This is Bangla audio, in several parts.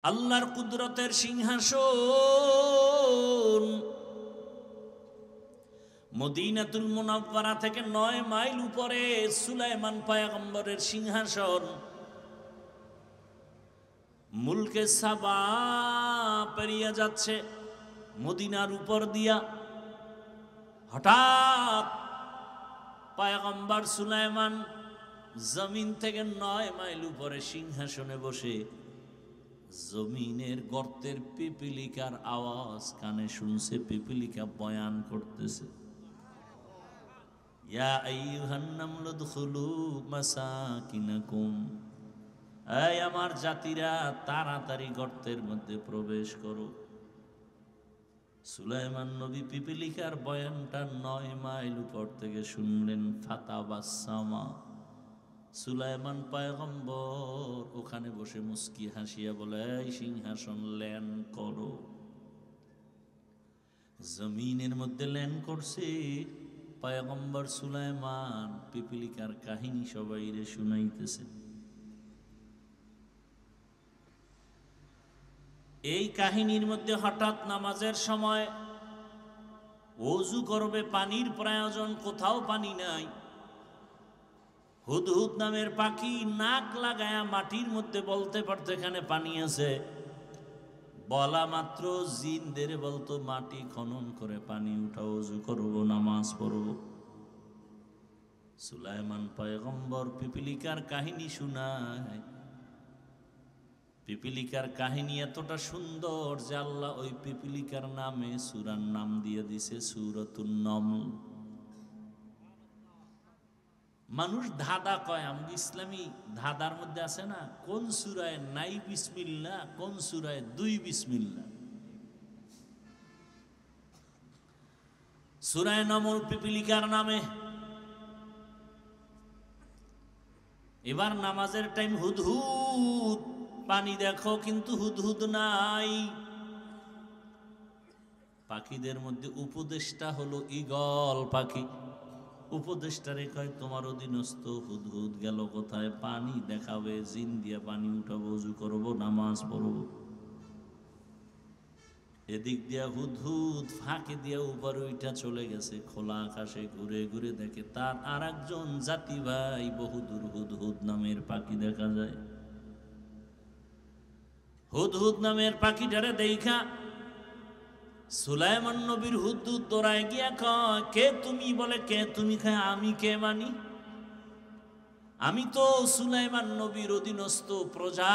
আল্লাহর কুদরতের সিংহাসন মদিনাতুল মুনাওয়ারা থেকে 9 মাইল উপরে সুলাইমান পয়গম্বরের সিংহাসন। মুলকে সাবা পেরিয়ে যাচ্ছে মদিনার উপর দিয়া। হঠাৎ পয়গম্বর সুলাইমান জমিন থেকে 9 মাইল উপরে সিংহাসনে বসে জমিনের গর্তের পিপিলিকার আওয়াজ কানে শুনছে। পিপিলিকা বয়ান করতেছে, ইয়া আইয়ুহান নামলু দুখুলু মাসাকিনাকুম, এই আমার জাতিরা তাড়াতাড়ি গর্তের মধ্যে প্রবেশ করো। সুলাইমান নবী পিপিলিকার বয়ানটা 9 মাইল উপর থেকে শুনলেন। ফাতাবাসসামা, সুলাইমান পয়গম্বর ওখানে বসে মুস্কি হাসিয়া বলে, এই সিংহাসন ল্যান্ড করো। জমিনের মধ্যে ল্যান্ড করছে পয়গম্বর সুলাইমান। পিপিলিকার কাহিনী সবাইরে শুনাইতেছে। এই কাহিনীর মধ্যে হঠাৎ নামাজের সময় ওযু করবে, পানির প্রয়োজন, কোথাও পানি নাই। হুদহুদ নামের পাখি নাক লাগায়া মাটির মধ্যে বলতে পারতো এখানে পানি আছে। বলা মাত্র জিনদের বলতো মাটি খনন করে পানি উঠাও, ওযু করব, নামাজ পড়ব। সুলাইমান পয়গম্বর পিপিলিকার কাহিনী শুনায়। পিপিলিকার কাহিনী এতটা সুন্দর যে আল্লাহ ওই পিপিলিকার নামে সূরার নাম দিয়ে দিছে সূরাতুন নমল। মানুষ ধাঁধা কয়, আমরা ইসলামী ধাঁধার মধ্যে আছে না, কোন সূরায় নাই বিসমিল্লাহ, কোন সূরায় 2 বিসমিল্লাহ। সূরায়ে নমল পিপিলিকার নামে। এবার নামাজের টাইম, হুদহুদ পানি দেখো কিন্তু হুদহুদ নাই। পাখিদের মধ্যে উপদেষ্টা হলো ঈগল পাখি। উপদেষ্টারে কয়, তোমার অধীনস্থ হুদহুদ গেল কোথায়? পানি দেখাবে, জিন দিয়ে পানি উঠাবো, ওযু করবো, নামাজ পড়বো। এদিক দিয়া হুদহুদ ফাঁকে দিয়া উপরে উঠা চলে গেছে। খোলা আকাশে ঘুরে ঘুরে দেখে তার আর একজন জাতি ভাই বহুদূর হুদহুদ নামের পাখি দেখা যায়। হুদহুদ নামের পাখিটারে দেখা সুলাইমান নবীর হুদহুদ দৌড়ায় গিয়া কয়, কে তুমি? বলে, কে তুমি? খায়, আমি কে মানি? আমি তো সুলাইমান নবীর অধীনস্থ প্রজা।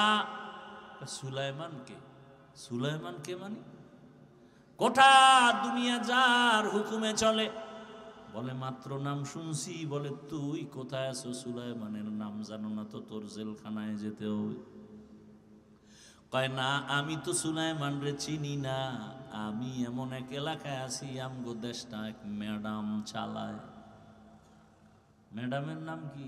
সুলাইমান কে? সুলাইমান কে মানি? গোটা দুনিয়া যার হুকুমে চলে। বলে, মাত্র নাম শুনছি। বলে, তুই কোথায় আছো? সুলাইমানের নাম জানো না তো? তোর জেলখানায় যেতে হবে। কয়, না, আমি তো সুলাইমান রে চিনি না। আমি এমন এক এলাকায় আছি, আমগো দেশটা এক ম্যাডাম চালায়। ম্যাডামের নাম কি?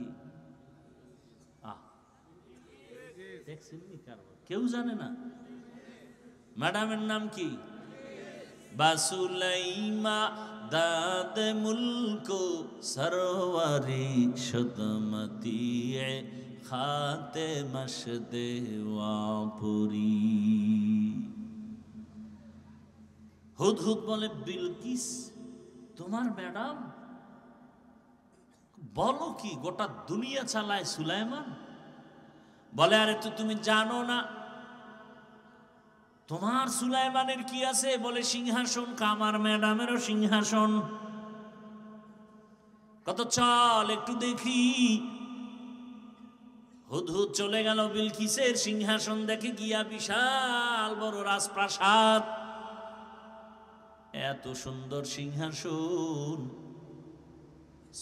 কেউ জানে না ম্যাডামের নাম কি? বাসুলাইমা দাদ মুলকো সরওয়ারি সদমতি খাতে মশদে ওয়াপুরি। হুদহুদ বলে, বিলকিস তোমার ম্যাডাম? বলো কি, গোটা দুনিয়া চালায় সুলাইমান? বলে, আরে তো তুমি জানো না তোমার সুলাইমানের কি আছে? বলে, সিংহাসন। আমার ম্যাডামেরও সিংহাসন। কত চল একটু দেখি। হুদহুদ চলে গেল বিলকিসের সিংহাসন দেখে গিয়া। বিশাল বড় রাজপ্রাসাদ, এত সুন্দর সিংহাসন।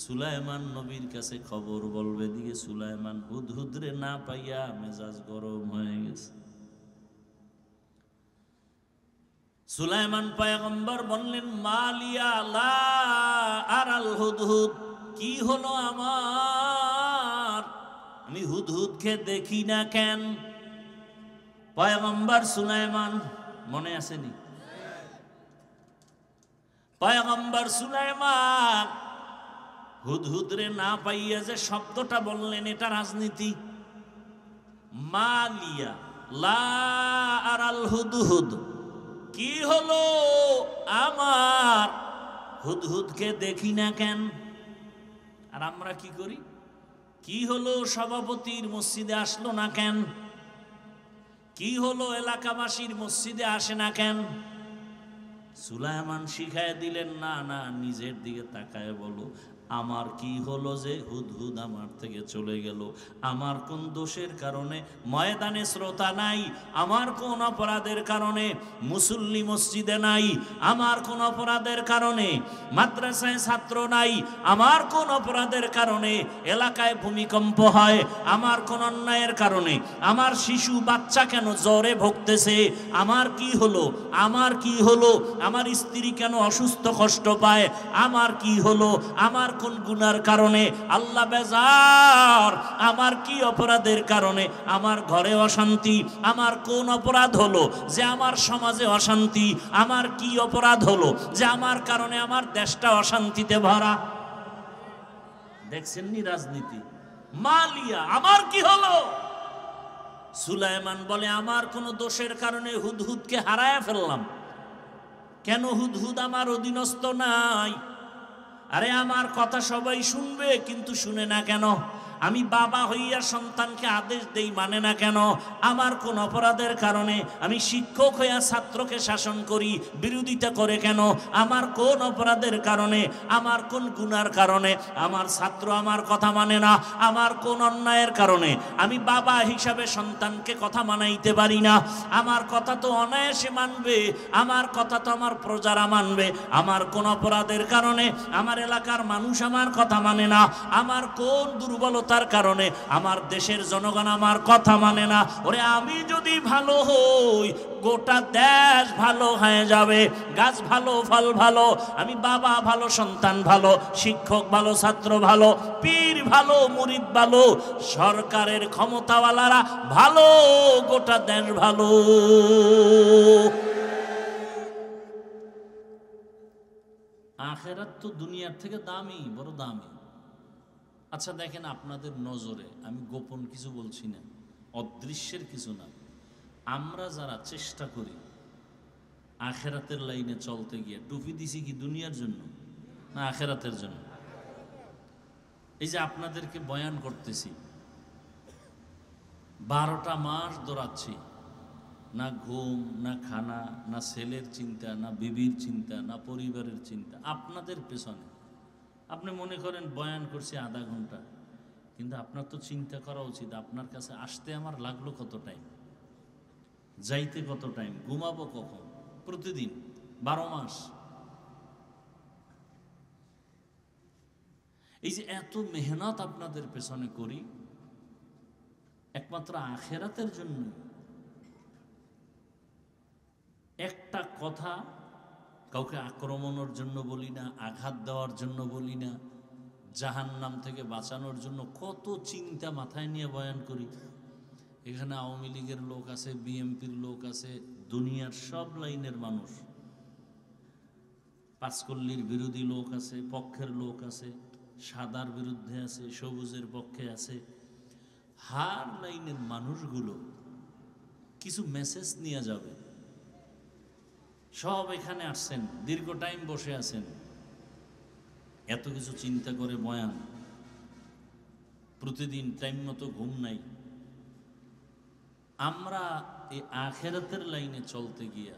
সুলাইমান নবীর কাছে খবর বলবে দিয়ে সুলাইমান হুদহুদ রে না পাইয়া মেজাজ গরম হয়ে গেছে। সুলাইমান পয়গম্বর বললেন, মালিয়া লা আরাল হুদহুদ, কি হলো আমার? আমি হুদহুদকে দেখি না কেন? পয়গম্বর সুলাইমান, মনে আসেনি? পয়গম্বর সুলাইমান হুদহুদ রে না পাইয়া যে শব্দটা বললেন, এটা রাজনীতি। মালিয়া লা আরাল হুদহুদ, কি হলো আমার হুদহুদকে দেখি না কেন? আর আমরা কি করি? কি হলো সভাপতির মসজিদে আসলো না কেন? কি হলো এলাকাবাসীর মসজিদে আসে না কেন? সুলাইমান শিখায় দিলেন, না না, নিজের দিকে তাকায় বলো, আমার কি হলো যে হুদহুদ আমার থেকে চলে গেল? আমার কোন দোষের কারণে ময়দানে শ্রোতা নাই? আমার কোন অপরাধের কারণে মুসল্লি মসজিদে নাই? আমার কোন অপরাধের কারণে মাদ্রাসায় ছাত্র নাই? আমার কোন অপরাধের কারণে এলাকায় ভূমিকম্প হয়? আমার কোন অন্যায়ের কারণে আমার শিশু বাচ্চা কেন জ্বরে ভুগতেছে? আমার কি হলো? আমার কি হলো? আমার স্ত্রী কেন অসুস্থ কষ্ট পায়? আমার কি হলো? আমার কোন গুনার কারণে আল্লাহ বেজার? আমার কি অপরাধের কারণে আমার ঘরে অশান্তি? আমার কোন অপরাধ হলো যে আমার সমাজে অশান্তি? আমার কি অপরাধ হলো যে আমার কারণে আমার দেশটা অশান্তিতে ভরা? দেখছেন নি রাজনীতি? মালিয়া, আমার কি হলো? সুলাইমান বলে, আমার কোন দোষের কারণে হুদহুদকে হারায় ফেললাম। কেন হুদহুদ আমার অধীনস্থ নাই? আরে আমার কথা সবাই শুনবে, কিন্তু শুনে না কেন? আমি বাবা হইয়া সন্তানকে আদেশ দেই, মানে না কেন? আমার কোন অপরাধের কারণে আমি শিক্ষক হইয়া ছাত্রকে শাসন করি, বিরোধিতা করে কেন? আমার কোন অপরাধের কারণে, আমার কোন গুনার কারণে আমার ছাত্র আমার কথা মানে না? আমার কোন অন্যায়ের কারণে আমি বাবা হিসাবে সন্তানকে কথা মানাইতে পারি না? আমার কথা তো অনায়াসে মানবে, আমার কথা তো আমার প্রজারা মানবে। আমার কোন অপরাধের কারণে আমার এলাকার মানুষ আমার কথা মানে না? আমার কোন দুর্বলতার কারণে আমার দেশের জনগণ আমার কথা মানে না? ওরে আমি যদি ভালো হই, গোটা দেশ ভালো হয়ে যাবে। গাছ ভালো, ফল ভালো, আমি বাবা ভালো, সন্তান ভালো, শিক্ষক ভালো, ছাত্র ভালো, পীর ভালো, মুরিদ ভালো, সরকারের ক্ষমতাওয়ালারা ভালো, গোটা দেশ ভালো। আখেরাত তো দুনিয়ার থেকে দামি, বড় দামি। আচ্ছা দেখেন, আপনাদের নজরে আমি গোপন কিছু বলছি না, অদৃশ্যের কিছু না। আমরা যারা চেষ্টা করি আখেরাতের লাইনে চলতে গিয়ে, টুপি দিছি কি দুনিয়ার জন্য না আখেরাতের জন্য? এই যে আপনাদেরকে বয়ান করতেছি, 12টা মাস দৌড়াচ্ছি, না ঘুম, না খানা, না ছেলের চিন্তা, না বিবির চিন্তা, না পরিবারের চিন্তা, আপনাদের পেছনে। আপনি মনে করেন বয়ান করছি আধা ঘন্টা, কিন্তু আপনার তো চিন্তা করা উচিত, আপনার কাছে আসতে আমার লাগলো কত টাইম, যাইতে কত টাইম, ঘুমাবো কখন, প্রতিদিন 12 মাস। এই যে এত মেহনত আপনাদের পেছনে করি, একমাত্র আখেরাতের জন্য। একটা কথা কাউকে আক্রমণের জন্য বলি না, আঘাত দেওয়ার জন্য বলি না, জাহান্নাম থেকে বাঁচানোর জন্য কত চিন্তা মাথায় নিয়ে বয়ান করি। এখানে আওয়ামী লীগের লোক আছে, বিএনপির লোক আছে, দুনিয়ার সব লাইনের মানুষ, পাঁচকল্লির বিরোধী লোক আছে, পক্ষের লোক আছে, সাদার বিরুদ্ধে আছে, সবুজের পক্ষে আছে। হার লাইনের মানুষগুলো কিছু মেসেজ নিয়ে যাবে, সব এখানে আসছেন, দীর্ঘ টাইম বসে আছেন, এত কিছু চিন্তা করে বয়ান, প্রতিদিন টাইম মতো ঘুম নাই। আমরা এই আখেরাতের লাইনে চলতে গিয়া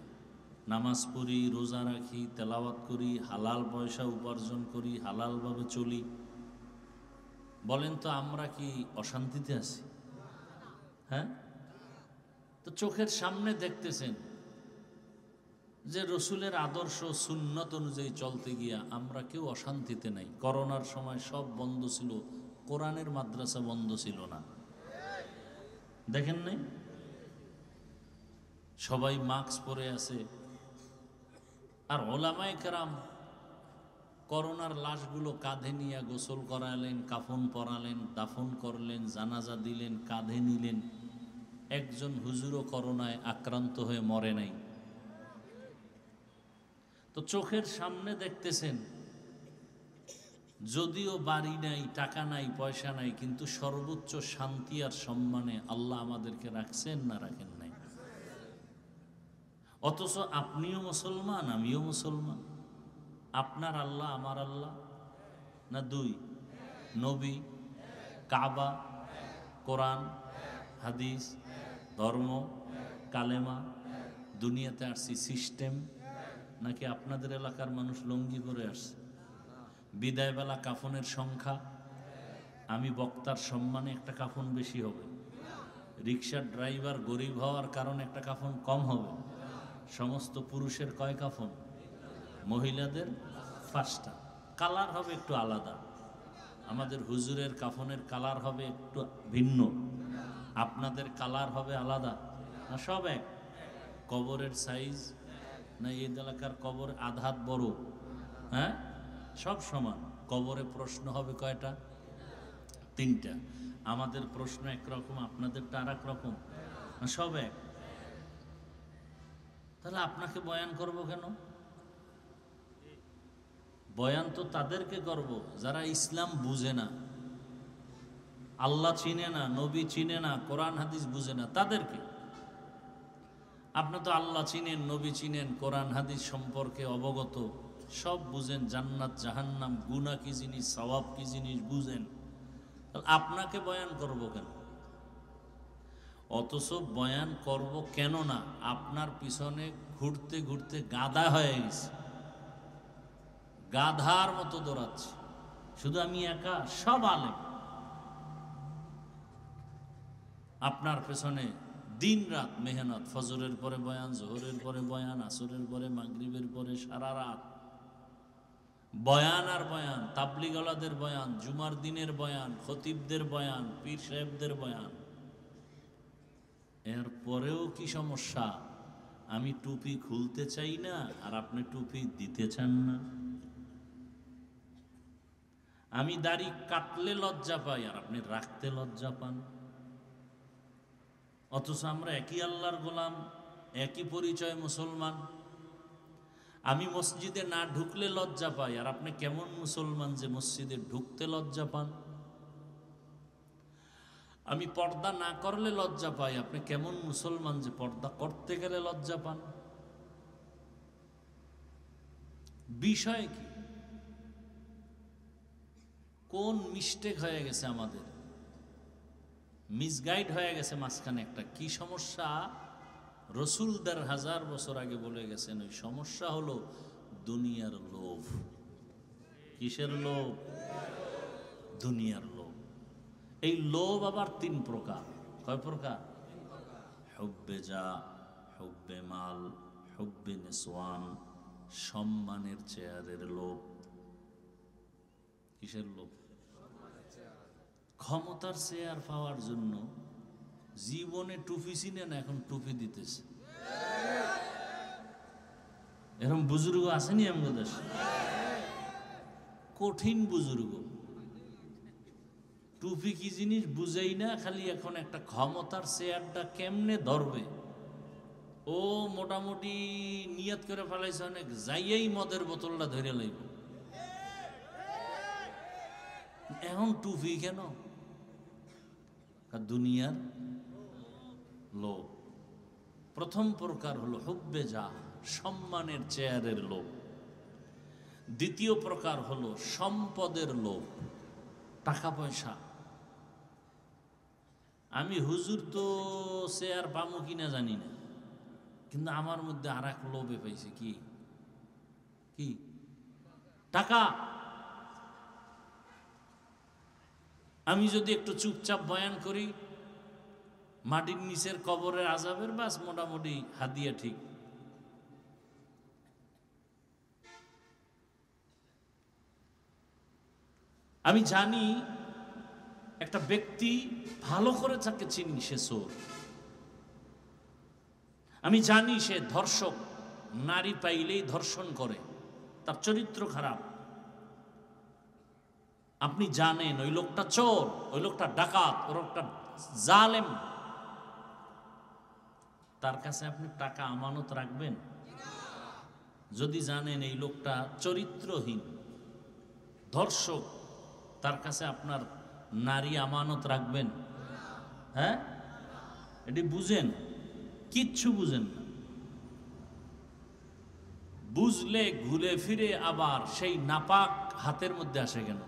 নামাজ পড়ি, রোজা রাখি, তেলাওয়াত করি, হালাল পয়সা উপার্জন করি, হালালভাবে চলি। বলেন তো আমরা কি অশান্তিতে আছি? হ্যাঁ, তো চোখের সামনে দেখতেছেন যে রসুলের আদর্শ সুন্নত অনুযায়ী চলতে গিয়া আমরা কেউ অশান্তিতে নাই। করোনার সময় সব বন্ধ ছিল, কোরআনের মাদ্রাসা বন্ধ ছিল না, দেখেন নাই? সবাই মাস্ক পরে আছে। আর ওলামায়ে কেরাম করোনার লাশগুলো কাঁধে নিয়ে গোসল করালেন, কাফন পরালেন, দাফন করলেন, জানাজা দিলেন, কাঁধে নিলেন। একজন হুজুরও করোনায় আক্রান্ত হয়ে মরে নাই। তো চোখের সামনে দেখতেছেন, যদিও বাড়ি নাই, টাকা নাই, পয়সা নাই, কিন্তু সর্বোচ্চ শান্তি আর সম্মানে আল্লাহ আমাদেরকে রাখছেন না রাখেন নাই? অথচ আপনিও মুসলমান, আমিও মুসলমান। আপনার আল্লাহ আমার আল্লাহ না দুই? নবী, কাবা, কোরআন, হাদিস, ধর্ম, কালেমা, দুনিয়াতে আসছি সিস্টেম, নাকি আপনাদের এলাকার মানুষ লঙ্গি করে আসছে? বিদায়বেলা কাফনের সংখ্যা, আমি বক্তার সম্মানে একটা কাফন বেশি হবে, রিক্সার ড্রাইভার গরিব হওয়ার কারণে একটা কাফন কম হবে। সমস্ত পুরুষের কয় কাফন? মহিলাদের 5টা। কালার হবে একটু আলাদা। আমাদের হুজুরের কাফনের কালার হবে একটু ভিন্ন, আপনাদের কালার হবে আলাদা না? সব এক? কবরের সাইজ না এই এলাকার কবর আধাত বড়? হ্যাঁ, সব সমান। কবরে প্রশ্ন হবে কয়টা? 3টা। আমাদের প্রশ্ন একরকম, আপনাদেরটা আর এক রকম না? সব এক। তাহলে আপনাকে বয়ান করব কেন? বয়ান তো তাদেরকে করব যারা ইসলাম বুঝে না, আল্লাহ চিনে না, নবী চিনে না, কোরআন হাদিস বুঝে না, তাদেরকে। আপনি তো আল্লাহ চিনেন, নবী চিনেন, কোরআন হাদিস সম্পর্কে অবগত, সব বুঝেন, জান্নাত জাহান্নাম, গুনাহ কি জিনিস, সওয়াব কি জিনিস বুঝেন। আপনাকে বয়ান করব কেন? অথচ বয়ান করব কেন না, আপনার পিছনে ঘুরতে ঘুরতে গাধা হয়ে গেছে, গাধার মতো দৌড়াচ্ছে। শুধু আমি একা? সব আলেম আপনার পেছনে দিন রাত মেহনত, ফজরের পরে বয়ান, জোহরের পরে বয়ান, আসরের পরে, মাগরিবের পরে, সারা রাত বয়ান আর বয়ান, তাবলিগওয়ালাদের বয়ান, জুমার দিনের বয়ান, খতিবদের বয়ান, পীর সাহেবদের বয়ান। এর পরেও কি সমস্যা? আমি টুপি খুলতে চাই না আর আপনি টুপি দিতে চান না। আমি দাড়ি কাটলে লজ্জা পাই আর আপনি রাখতে লজ্জা পান। অথচ আমরা একই আল্লাহর গোলাম, একই পরিচয় মুসলমান। আমি মসজিদে না ঢুকলে লজ্জা পাই আর আপনি কেমন মুসলমান যে মসজিদে ঢুকতে লজ্জা পান? আমি পর্দা না করলে লজ্জা পাই, আপনি কেমন মুসলমান যে পর্দা করতে গেলে লজ্জা পান? বিষয় কি? কোন মিস্টেক হয়ে গেছে আমাদের? মিসগাইড হয়ে গেছে মাঝখানে একটা। কি সমস্যা? রসুল 1000 বছর আগে বলে গেছেন, ওই সমস্যা হলো দুনিয়ার লোভ। কিসের লোভ? দুনিয়ার লোভ। এই লোভ আবার 3 প্রকার। কয় প্রকার? হুব্বে যা, হুব্বে মাল, হুব্বে নিসওয়ান, সম্মানের চেয়ারের লোভ। কিসের লোভ? ক্ষমতার চেয়ার পাওয়ার জন্য জীবনে টুপি চিনে না, এখন টুপি দিতেছে। এরকম বুজুর্গ আসেনি আমাদের দেশে? কঠিন বুজুর্গ, টুপি কি জিনিস বুঝেই না, খালি এখন একটা ক্ষমতার চেয়ারটা কেমনে ধরবে ও মোটামুটি নিয়ত করে ফেলাইছে, অনেক যাইয়েই মদের বোতলটা ধরে লইব। এখন টুপি কেন? দুনিয়ার লোভ। প্রথম প্রকার হলো হুব্বে যা, সম্মানের চেয়ারের লোভ। দ্বিতীয় প্রকার হলো সম্পদের লোভ, টাকা পয়সা। আমি হুজুর তো চেয়ার পামু কিনা জানি না, কিন্তু আমার মধ্যে আর এক লোভে পাইছে। কি? কি? টাকা। আমি যদি একটু চুপচাপ বয়ান করি, মাটির নিচের কবরের আযাবের বাস মোটামুটি হাদিয়া ঠিক। আমি জানি একটা ব্যক্তি ভালো করে তাকে চিনি, সে চোর। আমি জানি সে ধর্ষক, নারী পাইলেই ধর্ষণ করে, তার চরিত্র খারাপ। আপনি জানেন ওই লোকটা চোর, ওই লোকটা ডাকাত, ওই লোকটা জালেম। তার কাছে আপনি টাকা আমানত রাখবেন? যদি জানেন এই লোকটা চরিত্রহীন, ধর্ষক, তার কাছে আপনার নারী আমানত রাখবেন? হ্যাঁ, এটি বুঝেন? কিচ্ছু বুঝেন না। বুঝলে ঘুরে ফিরে আবার সেই নাপাক হাতের মধ্যে আসে কেন?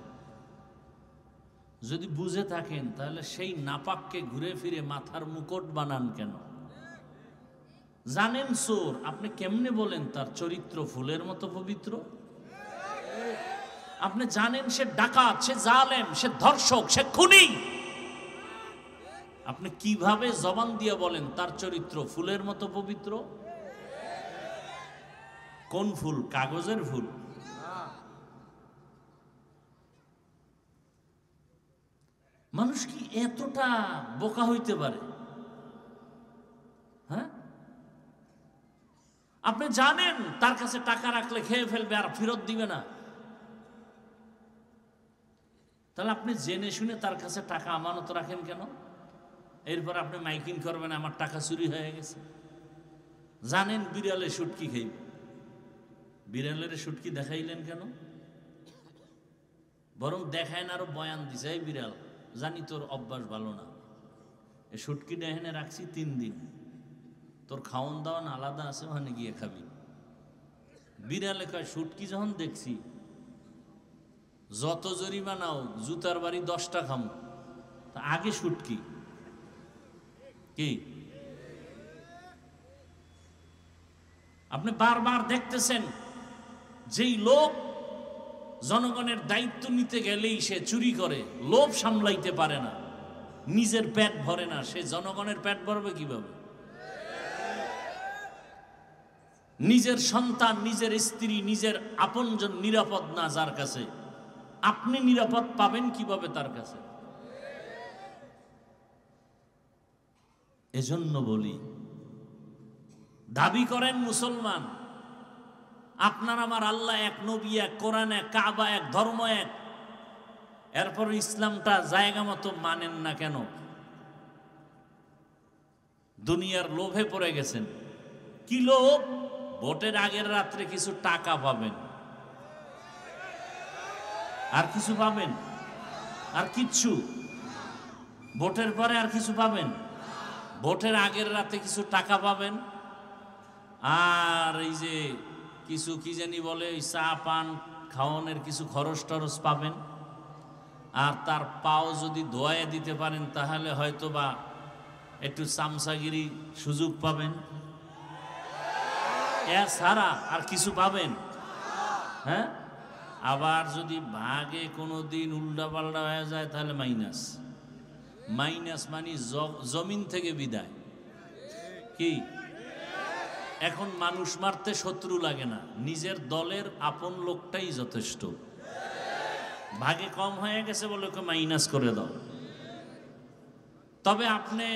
যদি বুঝে থাকেন তাহলে সেই নাপাককে ঘুরে ফিরে মাথার মুকুট বানান কেন? জানেন চোর, আপনি কেমনে বলেন তার চরিত্র ফুলের মতো পবিত্র? আপনি জানেন সে ডাকাত, সে জালেম, সে ধর্ষক, সে খুনি, আপনি কিভাবে জবান দিয়ে বলেন তার চরিত্র ফুলের মতো পবিত্র? কোন ফুল? কাগজের ফুল? মানুষ কি এতটা বোকা হইতে পারে? হ্যাঁ, আপনি জানেন তার কাছে টাকা রাখলে খেয়ে ফেলবে আর ফেরত দিবে না, তাহলে আপনি জেনে শুনে তার কাছে টাকা আমানত রাখেন কেন? এরপর আপনি মাইকিং করবেন আমার টাকা চুরি হয়ে গেছে। জানেন বিড়ালে শুটকি খাইবে, বিড়ালের শুটকি দেখাইলেন কেন? বরং দেখায় না, আরো বয়ান দিছে, এই বিড়াল জানি তোর অভ্যাস ভালো না, এই শুটকিটা এখানে রাখছি 3 দিন, তোর খাওয়ান দাওয়ান আলাদা আছে, ওখানে গিয়ে খাবি। বিড়ালে কয় শুটকি যখন দেখছি যত জরিমানাও জুতার বাড়ি 10টা খামো, তা আগে শুটকি কি? আপনি বারবার দেখতেছেন যেই লোক জনগণের দায়িত্ব নিতে গেলেই সে চুরি করে, লোভ সামলাইতে পারে না, নিজের পেট ভরে না, সে জনগণের পেট ভরবে কিভাবে? নিজের সন্তান, নিজের স্ত্রী, নিজের আপনজন নিরাপদ না যার কাছে, আপনি নিরাপদ পাবেন কিভাবে তার কাছে? এজন্য বলি, দাবি করেন মুসলমান, আপনার আমার আল্লাহ এক, নবী এক, কোরআন এক, কাবা এক, ধর্ম এক, এরপর ইসলামটা জায়গা মতো মানেন না কেন? দুনিয়ার লোভে পড়ে গেছেন। কি লোভ? ভোটের আগের রাত্রে কিছু টাকা পাবেন, আর কিছু পাবেন? আর কিচ্ছু? ভোটের পরে আর কিছু পাবেন? ভোটের আগের রাতে কিছু টাকা পাবেন, আর এই যে কিছু কি জানি বলে চা পান খাওয়ানোর কিছু খরচ টরচ পাবেন, আর তার পাও যদি ধোয়ায় দিতে পারেন তাহলে হয়তো বা একটু চামচাগিরি সুযোগ পাবেন। এছাড়া আর কিছু পাবেন? হ্যাঁ, আবার যদি ভাগে কোনো দিন উল্টাপাল্টা হয়ে যায় তাহলে মাইনাস। মাইনাস মানে জমিন থেকে বিদায়। কি এখন মানুষ মারতে শত্রু লাগে না, নিজের দলের আপন লোকটাই যথেষ্ট। ভাগে কম হয়ে গেছে বলে ওকে মাইনাস করে দাও। তবে আপনি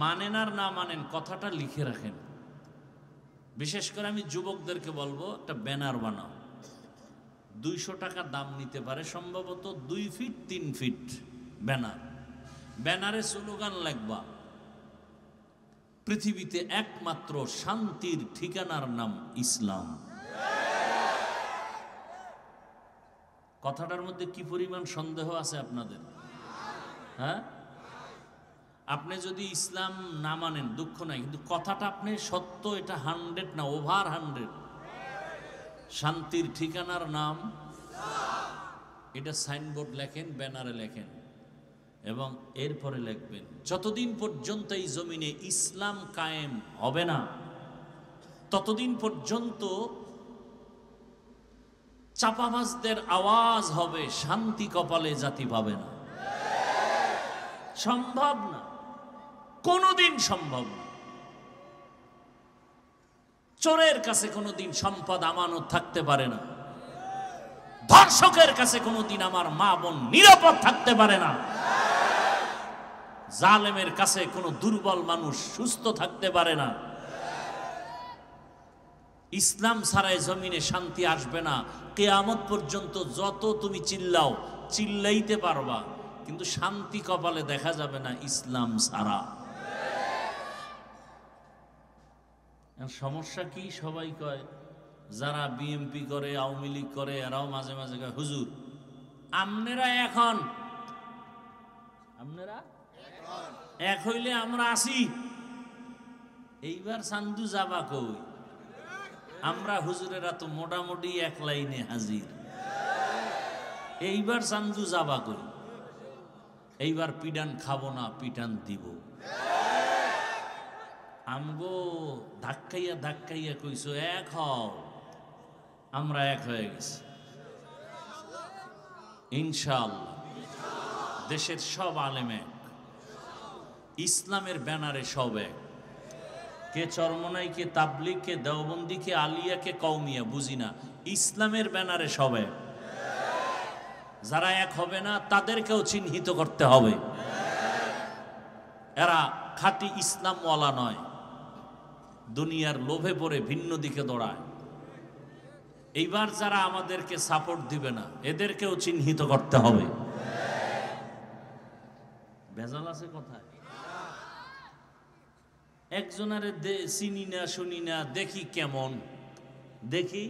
মানেন আর না মানেন, কথাটা লিখে রাখেন। বিশেষ করে আমি যুবকদেরকে বলবো, একটা ব্যানার বানাও, 200 টাকা দাম নিতে পারে, সম্ভবত 2 ফিট 3 ফিট ব্যানার। ব্যানারে স্লোগান লিখবা, পৃথিবীতে একমাত্র শান্তির ঠিকানার নাম ইসলাম। কথাটার মধ্যে কি পরিমাণ সন্দেহ আছে আপনাদের? হ্যাঁ, আপনি যদি ইসলাম না মানেন দুঃখ নাই, কিন্তু কথাটা আপনি সত্য, এটা 100 না, ওভার 100। শান্তির ঠিকানার নাম, এটা সাইনবোর্ড লেখেন, ব্যানারে লেখেন, এবং এরপরে লিখবেন, যতদিন পর্যন্ত এই জমিনে ইসলাম কায়েম হবে না ততদিন পর্যন্ত চাপাবাজদের আওয়াজ হবে, শান্তি কপালে জাতি পাবে না। সম্ভব না, কোনোদিন সম্ভব না। চোরের কাছে কোনোদিন সম্পদ আমানত থাকতে পারে না, ধর্ষকের কাছে কোনোদিন আমার মা বোন নিরাপদ থাকতে পারে না, জালেমের কাছে কোনো দুর্বল মানুষ সুস্থ থাকতে পারে না। ইসলাম ছাড়াই জমিনে শান্তি আসবে না। কিয়ামত পর্যন্ত যত তুমি চিল্লাও, চিল্লাইতে পারবা, কিন্তু শান্তি কপালে দেখা যাবে না ইসলাম ছাড়া। সমস্যা কি? সবাই কয়, যারা বিএমপি করে, আওয়ামী লীগ করে, এরাও মাঝে মাঝে কয়, হুজুর আপনারা এখন এক হইলে আমরা আসি, এইবার চান্দু যাবা কই? আমরা হুজুরেরা তো মোটামুটি এক লাইনে হাজির। এইবার চান্দু যাবা করি, এইবার পিডান খাবো না, পিটান দিব। আমগো ধাক্কাইয়া ধাক্কাইয়া কইছো এক হও, আমরা এক হয়ে গেছি ইনশাআল্লাহ। দেশের সব আলেম এক, ইসলামের ব্যানারে সব এক। কে চরমনাই, কে তাবলিগ, কে দেওবন্দি, কে আলিয়া, কে কওমিয়া বুঝি না, ইসলামের ব্যানারে সব এক। যারা এক হবে না তাদেরকেও চিহ্নিত করতে হবে, এরা খাঁটি ইসলামওয়ালা নয়, দুনিয়ার লোভে পড়ে ভিন্ন দিকে দৌড়ায়। এইবার যারা আমাদেরকে সাপোর্ট দিবে না এদেরকেও চিহ্নিত করতে হবে। ভেজাল আছে কথায়? একজনের চিনি না, শুনি না, দেখি কেমন, দেখি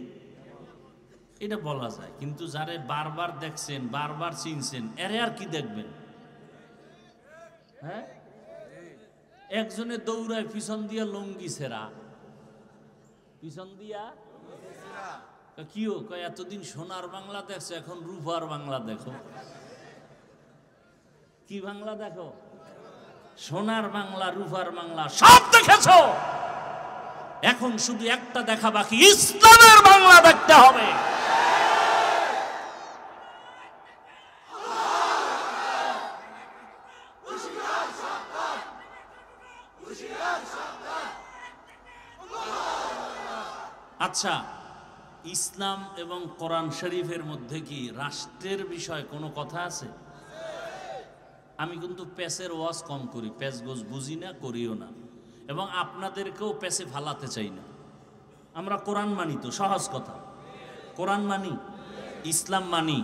এটা বলা যায়, কিন্তু যারে বারবার দেখছেন, বারবার চিনছেন, এরে আর কি দেখবেন? হ্যাঁ, একজনে দৌড়ায় পিছন দিয়া লঙ্গি ছেঁড়া, পিছন দিয়া কিও কয় এতদিন সোনার বাংলা দেখছো, এখন রূপার বাংলা দেখো। কি বাংলা দেখো? সোনার বাংলা, রূপার বাংলা সব দেখেছো, এখন শুধু একটা দেখা বাকি, ইসলামের বাংলা দেখতে হবে। আচ্ছা, ইসলাম এবং কোরআন শরীফের মধ্যে কি রাষ্ট্রের বিষয়ে কোনো কথা আছে? আমি কিন্তু প্যাসের ওয়াজ কম করি, প্যাস গোজ বুঝি না, করিও না, এবং আপনাদেরকেও প্যাসে ফালাতে চাই না। আমরা কোরআন মানি, তো সহজ কথা, কোরআন মানি, ইসলাম মানি।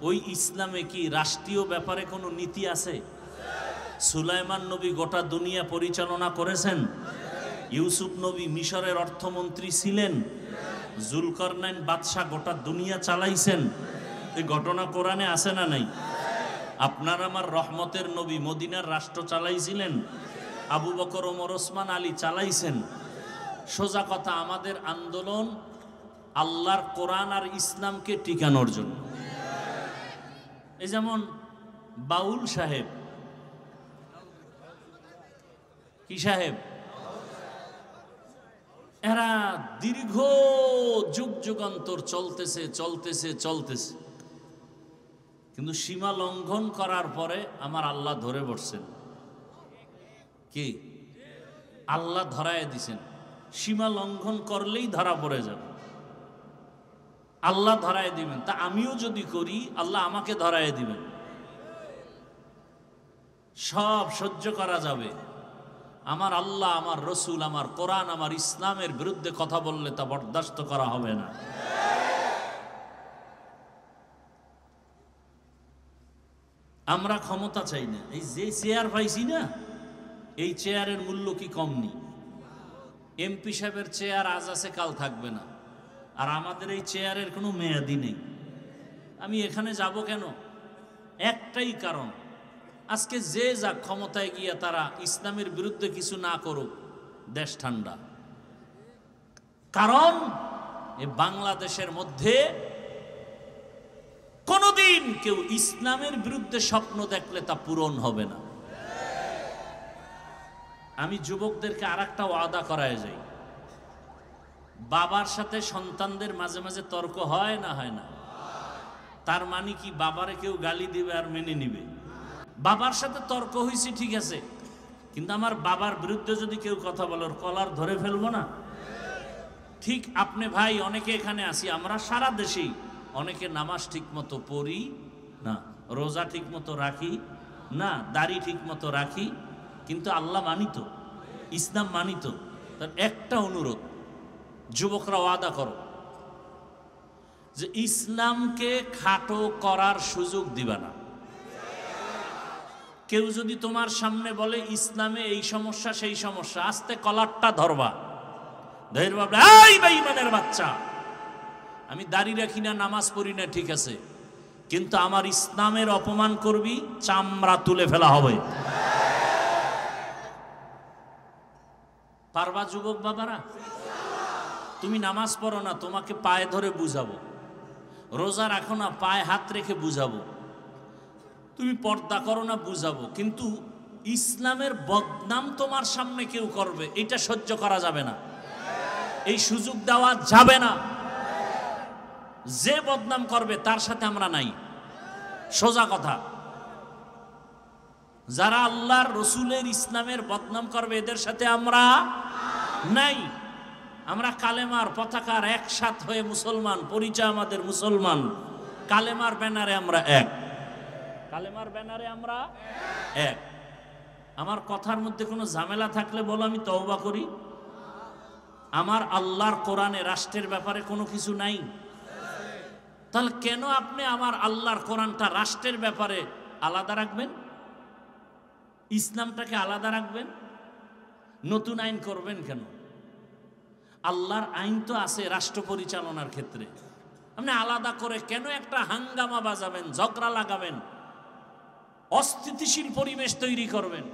ওই ইসলামে কি রাষ্ট্রীয় ব্যাপারে কোনো নীতি আছে? সুলাইমান নবী গোটা দুনিয়া পরিচালনা করেছেন, ইউসুফ নবী মিশরের অর্থমন্ত্রী ছিলেন, জুলকারনাইন বাদশাহ গোটা দুনিয়া চালাইছেন। এই ঘটনা কোরআনে আছে না নাই? আপনার আমার রহমতের নবী মদিনার রাষ্ট্র চালাইছিলেন, আবু বকর, ওমর, ওসমান, আলী চালাইছেন। সোজা কথা, আমাদের আন্দোলন আল্লাহর কোরআন আর ইসলামকে টিকানোর জন্য। এই যেমন বাউল সাহেব, কি সাহেব, এরা দীর্ঘ যুগ যুগান্তর চলতেছে চলতেছে চলতেছে, কিন্তু সীমা লঙ্ঘন করার পরে আমার আল্লাহ ধরে বসছেন। কি? আল্লাহ ধরায় দিছেন, সীমা লঙ্ঘন করলেই ধরা পড়ে যাবে, আল্লাহ ধরায় দিবেন। তা আমিও যদি করি আল্লাহ আমাকে ধরায় দিবেন, সব সহ্য করা যাবে। আমার আল্লাহ, আমার রসুল, আমার কোরআন, আমার ইসলামের বিরুদ্ধে কথা বললে তা বরদাস্ত করা হবে না। আমরা ক্ষমতা চাই না। এই যে চেয়ার পাইছি না, এই চেয়ারের মূল্য কি কম নেই? এমপি সাহেবের চেয়ার আজ আছে কাল থাকবে না, আর আমাদের এই চেয়ারের কোনো মেয়াদি নেই। আমি এখানে যাব কেন? একটাই কারণ, আজকে যে যা ক্ষমতায় গিয়া তারা ইসলামের বিরুদ্ধে কিছু না করুক, দেশ ঠান্ডা। কারণ এই বাংলাদেশের মধ্যে কোনদিন কেউ ইসলামের বিরুদ্ধে স্বপ্ন দেখলে তা পূরণ হবে না। আমি যুবকদেরকে আর একটা ওয়াদা করায় যাই, বাবার সাথে সন্তানদের মাঝে মাঝে তর্ক হয় না, হয় না? তার মানে কি বাবারে কেউ গালি দিবে আর মেনে নিবে? বাবার সাথে তর্ক হয়েছে ঠিক আছে, কিন্তু আমার বাবার বিরুদ্ধে যদি কেউ কথা বলে ওর কলার ধরে ফেলবো না? ঠিক আপনি ভাই, অনেকে এখানে আসি, আমরা সারা দেশেই অনেকে নামাজ ঠিক মতো পড়ি না, রোজা ঠিক মতো রাখি না, দাড়ি ঠিক মতো রাখি, কিন্তু আল্লাহ মানিত, ইসলাম মানিত। তার একটা অনুরোধ, যুবকরা ওয়াদা করো যে ইসলামকে খাটো করার সুযোগ দিবা না। কেউ যদি তোমার সামনে বলে ইসলামে এই সমস্যা সেই সমস্যা, আস্তে কলারটা ধরবা, ধৈর্য ভাবনা, এই বেঈমানের বাচ্চা, আমি দাড়ি রাখি না, নামাজ পড়ি না, ঠিক আছে, কিন্তু আমার ইসলামের অপমান করবি, চামড়া তুলে ফেলা হবে। পারবা যুবক বাবারা? তুমি নামাজ পড়ো না, তোমাকে পায়ে ধরে বুঝাবো। রোজা রাখো না, পায়ে হাত রেখে বুঝাবো। তুমি পর্দা করো না, বুঝাবো। কিন্তু ইসলামের বদনাম তোমার সামনে কেউ করবে, এটা সহ্য করা যাবে না, এই সুযোগ দেওয়া যাবে না। যে বদনাম করবে তার সাথে আমরা নাই, সোজা কথা। যারা আল্লাহর রসুলের ইসলামের বদনাম করবে এদের সাথে আমরা নাই। আমরা কালেমার পতাকার একসাথ হয়ে মুসলমান, পরিচয় আমাদের মুসলমান, কালেমার ব্যানারে আমরা এক, কালেমার ব্যানারে আমরা এক। আমার কথার মধ্যে কোনো ঝামেলা থাকলে বলো, আমি তওবা করি। আমার আল্লাহর কোরআনে রাষ্ট্রের ব্যাপারে কোনো কিছু নাই, তাহলে কেন আপনি আমার আল্লাহর কোরআনটা রাষ্ট্রের ব্যাপারে আলাদা রাখবেন, ইসলামটাকে আলাদা রাখবেন? নতুন আইন করবেন কেন? আল্লাহর আইন তো আছে রাষ্ট্র পরিচালনার ক্ষেত্রে, আপনি আলাদা করে কেন একটা হাঙ্গামা বাজাবেন, ঝগড়া লাগাবেন, অস্থিতিশীল পরিবেশ তৈরি করবেন?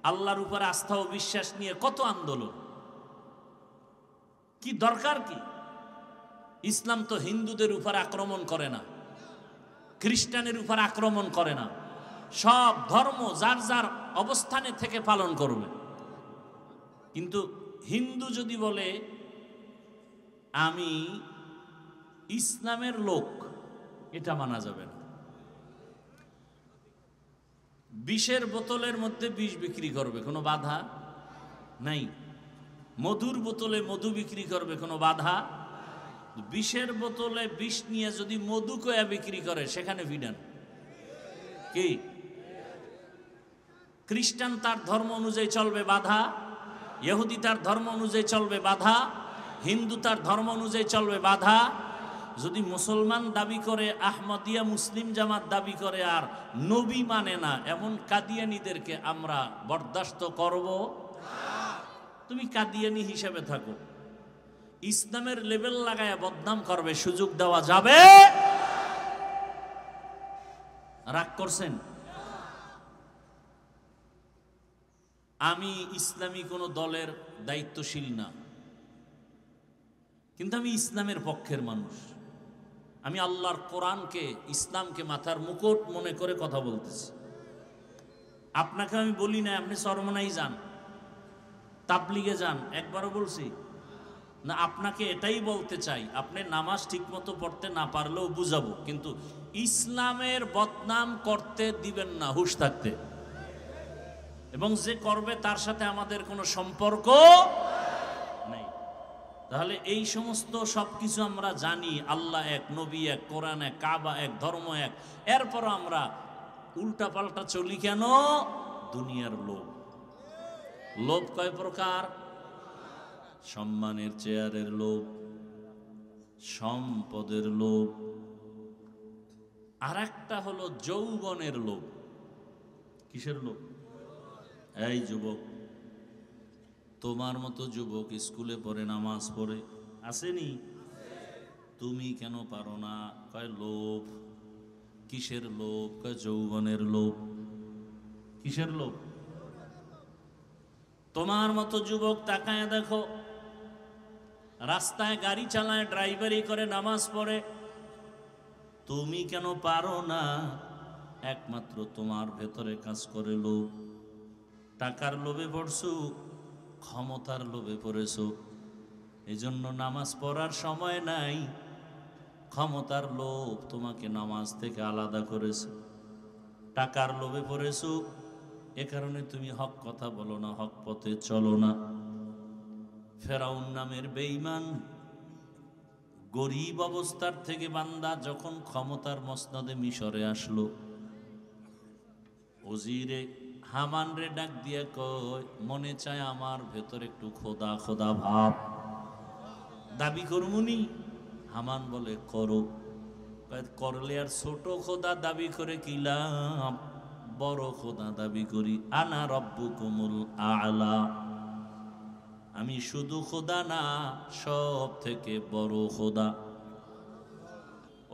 আল্লাহর উপর আস্থা ও বিশ্বাস নিয়ে কত আন্দোলন, কি দরকার কি? ইসলাম তো হিন্দুদের উপর আক্রমণ করে না, খ্রিস্টানের উপর আক্রমণ করে না, সব ধর্ম যার যার অবস্থানে থেকে পালন করবে। কিন্তু হিন্দু যদি বলে আমি ইসলামের লোক, এটা মানা যাবে না। বিষের বোতলের মধ্যে বিষ বিক্রি করবে, কোনো বাধা নাই। মধুর বোতলে মধু বিক্রি করবে, কোনো বাধা। বিষের বোতলে বিষ নিয়ে যদি মধু কয়া বিক্রি করে, সেখানে বিধান কি? খ্রিস্টান তার ধর্ম অনুযায়ী চলবে, বাধা। ইহুদি তার ধর্ম অনুযায়ী চলবে, বাধা। হিন্দু তার ধর্ম অনুযায়ী চলবে, বাধা। যদি মুসলমান দাবি করে, আহমদিয়া মুসলিম জামাত দাবি করে, আর নবী মানে না, এমন কাদিয়ানীদেরকে আমরা বরদাস্ত করব? তুমি কাদিয়ানী হিসেবে থাকো, ইসলামের লেভেল লাগায় বদনাম করবে, সুযোগ দেওয়া যাবে? রাগ করছেন? আমি ইসলামী কোনো দলের দায়িত্বশীল না, কিন্তু আমি ইসলামের পক্ষের মানুষ। আমি আল্লাহর কোরআনকে, ইসলামকে মাথার মুকুট মনে করে কথা বলতেছি। আপনাকে আমি বলি না আপনি চরমনাই যান, তাবলিগে যান, একবারও বলছি না। আপনাকে এটাই বলতে চাই, আপনি নামাজ ঠিকমতো পড়তে না পারলেও বুঝাবো, কিন্তু ইসলামের বদনাম করতে দিবেন না, হুঁশ থাকতে। এবং যে করবে তার সাথে আমাদের কোনো সম্পর্ক নেই। তাহলে এই সমস্ত সবকিছু আমরা জানি, আল্লাহ এক, নবী এক, কোরআন এক, কাবা এক, ধর্ম এক, এরপর আমরা উল্টা পাল্টা চলি কেন? দুনিয়ার লোভ। লোভ কয় প্রকার? সম্মানের চেয়ারের লোভ, সম্পদের লোভ, আর একটা হলো যৌবনের লোভ। কিসের লোভ? এই যুবক, তোমার মতো যুবক স্কুলে পড়ে, নামাজ পড়ে, আসেনি? তুমি কেন পারো না? কয় লোভ। কিসের লোভ? কয় যৌবনের লোভ। কিসের লোভ? তোমার মতো যুবক তাকায় দেখো, রাস্তায় গাড়ি চালায়, ড্রাইভারি করে, নামাজ পড়ে, তুমি কেন পারো না? একমাত্র তোমার ভেতরে কাজ করে লোভ। টাকার লোভে পড়ছো, ক্ষমতার লোভে পড়েছো, এই জন্য নামাজ পড়ার সময় নাই। ক্ষমতার লোভ তোমাকে নামাজ থেকে আলাদা করেছে। টাকার লোভে পড়েছো, এ কারণে তুমি হক কথা বলো না, হক পথে চলো না। ফেরাউন নামের বেঈমান গরিব অবস্থার থেকে বান্দা যখন ক্ষমতার মসনদে মিশরে আসলো, ওজিরে হামান রে ডাক দিয়ে কয়, মনে চায় আমার ভেতর একটু খোদা খোদা ভাব, দাবি করমুনি? হামান বলে করো। করলে আর ছোট খোদা দাবি করে কি লাভ? বড় খোদা দাবি করি, আনা রব্বুকুমুল আ'লা। আমি শুধু খোদা না, সব থেকে বড় খোদা।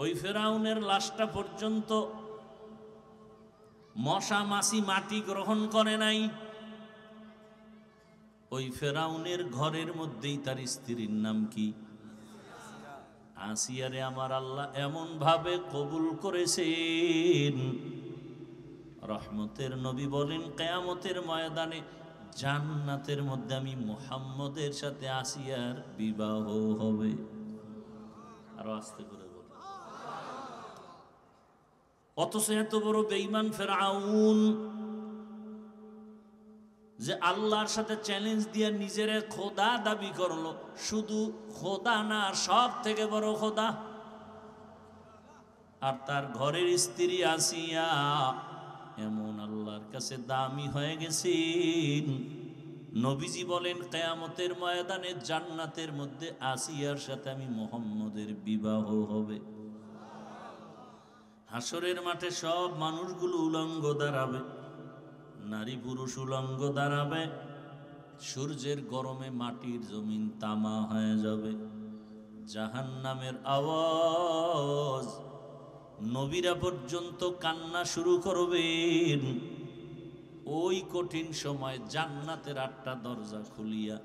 ওই ফেরাউনের লাশটা পর্যন্ত মশা মাছি মাটি গ্রহণ করে নাই। ওই ফেরাউনের ঘরের মধ্যেই তার স্ত্রীর নাম কি? আসিয়ারে আমার আল্লাহ এমন ভাবে কবুল করেছেন, রহমতের নবী বলেন কিয়ামতের ময়দানে জান্নাতের মধ্যে আমি মুহাম্মদের সাথে আসিয়ার বিবাহ হবে। আরো আস্তে করে বল। অথচ এত বড় বেঈমান ফেরাউন যে আল্লাহর সাথে চ্যালেঞ্জ দিয়ে নিজের খোদা দাবি করলো, শুধু খোদা না, সব থেকে বড় খোদা। আর তার ঘরের স্ত্রী আসিয়া এমন আল্লাহর কাছে দামি হয়ে গেছেন, নবীজি বলেন কিয়ামতের ময়দানে জান্নাতের মধ্যে আসিয়ার সাথে আমি মুহাম্মদের বিবাহ হবে। হাসরের মাঠে সব মানুষগুলো উলঙ্গ দাঁড়াবে, নারী পুরুষ উলঙ্গ দাঁড়াবে, সূর্যের গরমে মাটির জমিন তামা হয়ে যাবে, জাহান্নামের আওয়াজ, নবীরা পর্যন্ত কান্না শুরু করবেন। ওই কঠিন সময় জান্নাতের 8টা দরজা খুলিয়া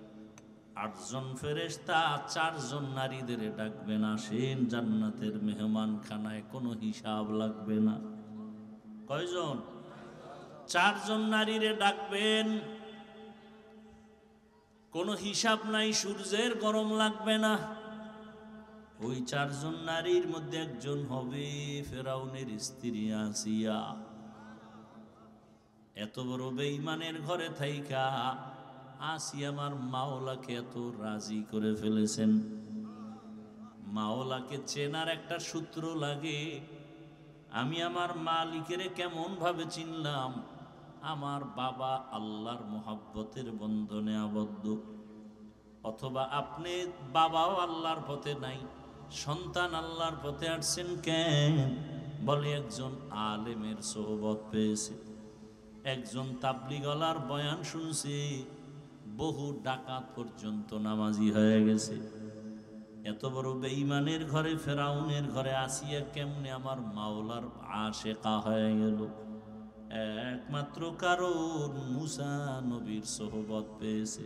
8 জন ফেরেশতা 4 জন নারীদের ডাকবেন, আসেন জান্নাতের মেহমান খানায়, কোনো হিসাব লাগবে না। কয়জন? 4 জন নারীরে ডাকবেন, কোনো হিসাব নাই, সূর্যের গরম লাগবে না। ওই 4 জন নারীর মধ্যে একজন হবে ফেরাউনের স্ত্রী আসিয়া। এত বড় বেঈমানের ঘরে থাইকা আসিয়া আমার মাওলাকে এত রাজি করে ফেলেছেন। মাওলাকে চেনার একটা সূত্র লাগে। আমি আমার মালিকের কেমন ভাবে চিনলাম? আমার বাবা আল্লাহর মোহাব্বতের বন্ধনে আবদ্ধ, অথবা আপনি বাবাও আল্লাহর পথে নাই, সন্তান আল্লাহর পথে আসছেন কেন? বলে একজন আলেমের সোহবত পেয়েছে, একজন তাবলীগওয়ালার বয়ান শুনছে, বহু ডাকাত পর্যন্ত নামাজি হয়ে গেছে। এত বড় বেঈমানের ঘরে, ফেরাউনের ঘরে আসিয়া কেমনে আমার মাওলার আশেকা হয়ে গেল? একমাত্র কারণ মুসা নবীর সোহবত পেয়েছে।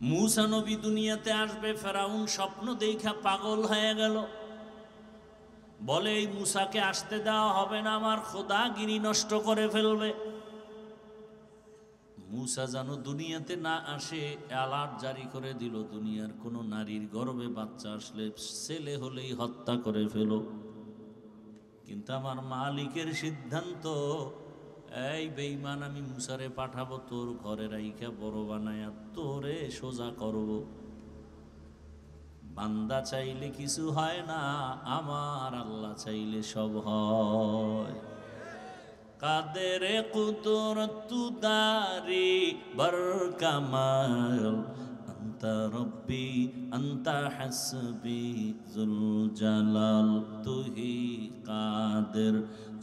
মুসা নবী দুনিয়াতে আসবে, ফেরাউন স্বপ্ন দেখা পাগল হয়ে গেল, বলে এই মুসাকে আসতে দেওয়া হবে না, আমার খোদাগিরি নষ্ট করে ফেলবে। মুসা যেন দুনিয়াতে না আসে অ্যালার্ট জারি করে দিল, দুনিয়ার কোন নারীর গর্ভে বাচ্চা আসলে ছেলে হলেই হত্যা করে ফেলো। কিন্তু আমার মালিকের সিদ্ধান্ত, এই বেঈমান আমি মুসারে পাঠাবো তোর ঘরে রাইখা বড় বানায়া তোরে সোজা করব। বান্দা চাইলে কিছু হয় না, আমার আল্লাহ চাইলে সব হয়। কাদের কুদরত দারি বর কামাল, আন্তা রব্বি আন্তা হাসবি জুল জালাল, তুহি কাদের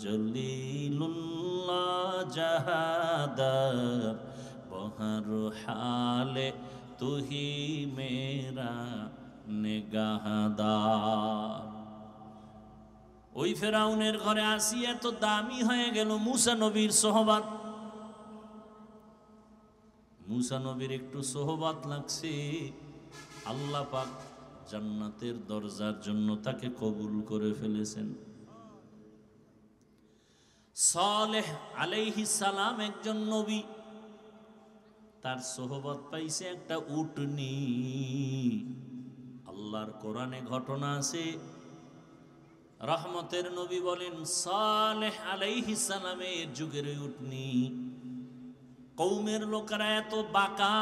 জলিলুল্লাহ জাহাদার, বহর হালে তুহি মেরা নিগাহদার। ওই ফেরাউনের ঘরে আসিয়া তো দামি হয়ে গেল মুসা নবীর সোহবত। মুসা নবীর একটু সোহবত লাগছে, আল্লাহ পাক জান্নাতের দরজার জন্য তাকে কবুল করে ফেলেছেন। সালেহ আলাইহিস সালাম একজন নবী, তার সোহবত পাইছে একটা উটনি। আল্লাহর কোরআনে ঘটনা আছে, রহমতের নবী বলেন সালেহ আলাইহিস সালামের যুগের উটনি। কওমের লোকেরা এত বাঁকা,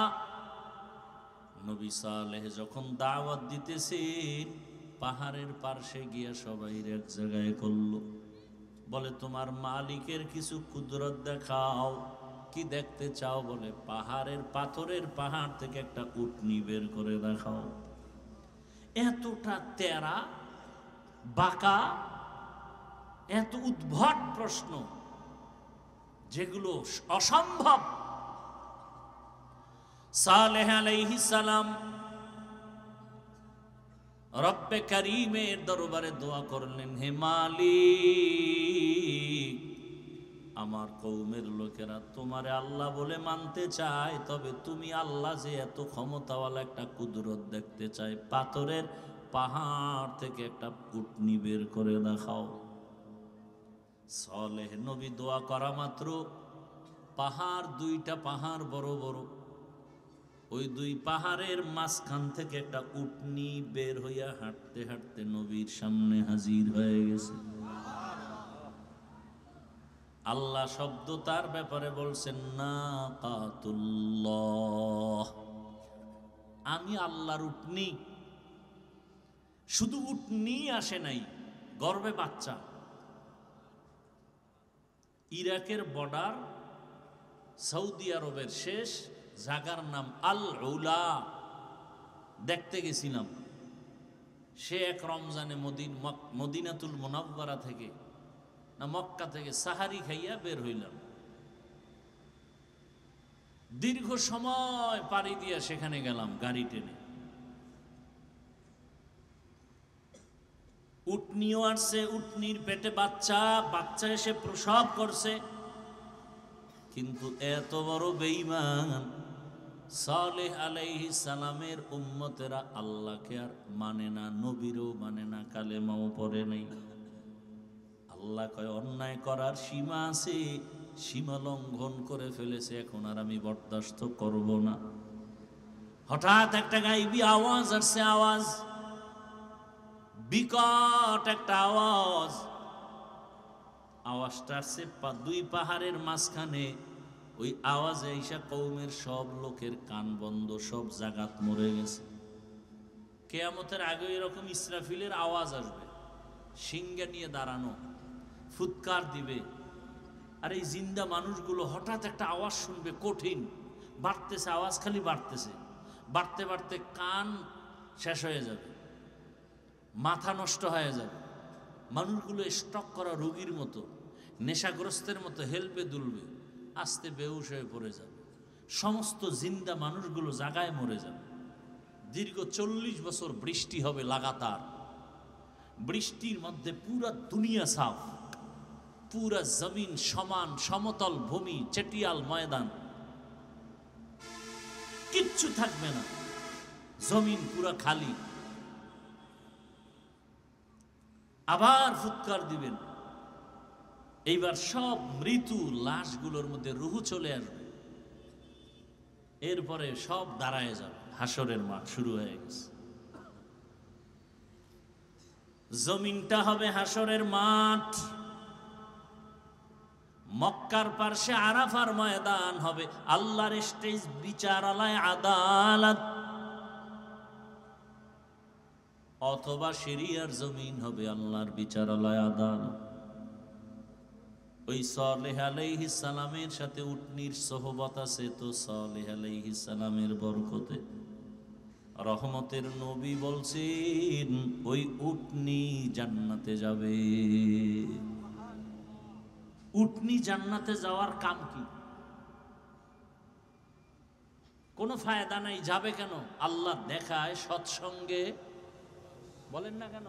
নবী সালেহ যখন দাওয়াত দিতেছেন পাহাড়ের পার্শ্বে গিয়া সবাই এক জায়গায় করলো, বলে তোমার মালিকের কিছু কুদরত দেখাও। কি দেখতে চাও? বলে পাহাড়ের পাথরের পাহাড় থেকে একটা উটনি বের করে দেখাও। এতটা তেরা বাঁকা, এত উদ্ভট প্রশ্ন যেগুলো অসম্ভব। সালেহ আলাইহিস সালাম রব্বে কারীমের দরবারে দোয়া করলেন, হে মালিক, আমার কওমের লোকেরা তোমারে আল্লাহ বলে মানতে চায়, তবে তুমি আল্লাহ যে এত ক্ষমতাওয়ালা একটা কুদরত দেখতে চায়, পাথরের পাহাড় থেকে একটা উটনি বের করে দেখাও। সালেহ নবী দোয়া করা মাত্র পাহাড়, দুইটা পাহাড় বড় বড়, ওই দুই পাহাড়ের মাঝখান থেকে একটা উটনি বের হইয়া হাঁটতে হাঁটতে নবীর সামনে হাজির হয়ে গেছে। আল্লাহ শব্দ তার ব্যাপারে বলছেন নাকাতুল্লাহ, আমি আল্লাহর উটনি। শুধু উটনি আসে নাই, গর্বে বাচ্চা। ইরাকের বর্ডার, সৌদি আরবের শেষ জায়গার নাম আল উলা, দেখতে গেছিলাম। সে এক রমজানে মদিনাতুল মুনাওয়ারা থেকে না মক্কা থেকে সাহারি খাইয়া বের হইলাম। দীর্ঘ সময় পাড়ি দিয়া সেখানে গেলাম গাড়ি টেনে। উটনিও আসছে, উটনির পেটে বাচ্চা, বাচ্চা এসে প্রসব করছে। কিন্তু এত বড় বেঈমান সালেহ আলাইহিস সালামের উম্মতেরা আল্লাহকে আর মানে না, নবীরও মানে না, কালেমাও পড়ে নাই। আল্লাহ কয় অন্যায় করার সীমা আছে, সীমা লঙ্ঘন করে ফেলেছে, এখন আর আমি বরদাস্ত করব না। হঠাৎ একটা গাইবি আওয়াজ আসছে, আওয়াজ বিকট একটা আওয়াজ। আওয়াজটা আসছে দুই পাহাড়ের মাঝখানে। ওই আওয়াজে ঈশা কওমের সব লোকের কান বন্ধ, সব জাগাত মরে গেছে। কিয়ামতের আগে এরকম ইসরাফিলের আওয়াজ আসবে, সিংহা নিয়ে দাঁড়ানো, ফুৎকার দিবে। আর এই জিন্দা মানুষগুলো হঠাৎ একটা আওয়াজ শুনবে, কঠিন বাড়তেছে, আওয়াজ খালি বাড়তেছে, বাড়তে বাড়তে কান শেষ হয়ে যাবে, মাথা নষ্ট হয়ে যাবে। মানুষগুলো স্ট্রোক করা রোগীর মতো, নেশাগ্রস্তের মতো হেলপে দুলবে, আস্তে বেহুশ হয়ে পড়ে যাবে। সমস্ত জিন্দা মানুষগুলো জাগায় মরে যাবে। দীর্ঘ 40 বছর বৃষ্টি হবে লাগাতার। বৃষ্টির মধ্যে পুরা দুনিয়া সাফ, পুরা জমিন সমান, সমতল ভূমি, চেটিয়াল ময়দান, কিচ্ছু থাকবে না, জমিন পুরা খালি। আবার ফুৎকার দিবেন, এইবার সব মৃত্যু লাশগুলোর মধ্যে রুহু চলে আসবে। এরপরে সব দাঁড়ায় যাবে, হাসরের মাঠ শুরু হয়ে গেছে। জমিনটা হবে হাসরের মাঠ। মক্কার পার্শ্বে আরাফার ময়দান হবে, আল্লাহর স্টেজ, বিচারালয়, আদালত। অথবা সিরিয়ার জমিন হবে আল্লাহর বিচারালয়, আদালত। ওই সালেহ আলাইহিস সালামের সাথে উটনির সোহবত আছে, তো সালেহ আলাইহিস সালামের বরকতে রহমতের নবী বলছেন ওই উটনি জান্নাতে যাবে। উটনি জান্নাতে যাওয়ার কাম কি? কোনো ফায়দা নাই। যাবে কেন? আল্লাহ দেখায় সৎসঙ্গে। বলেন না কেন?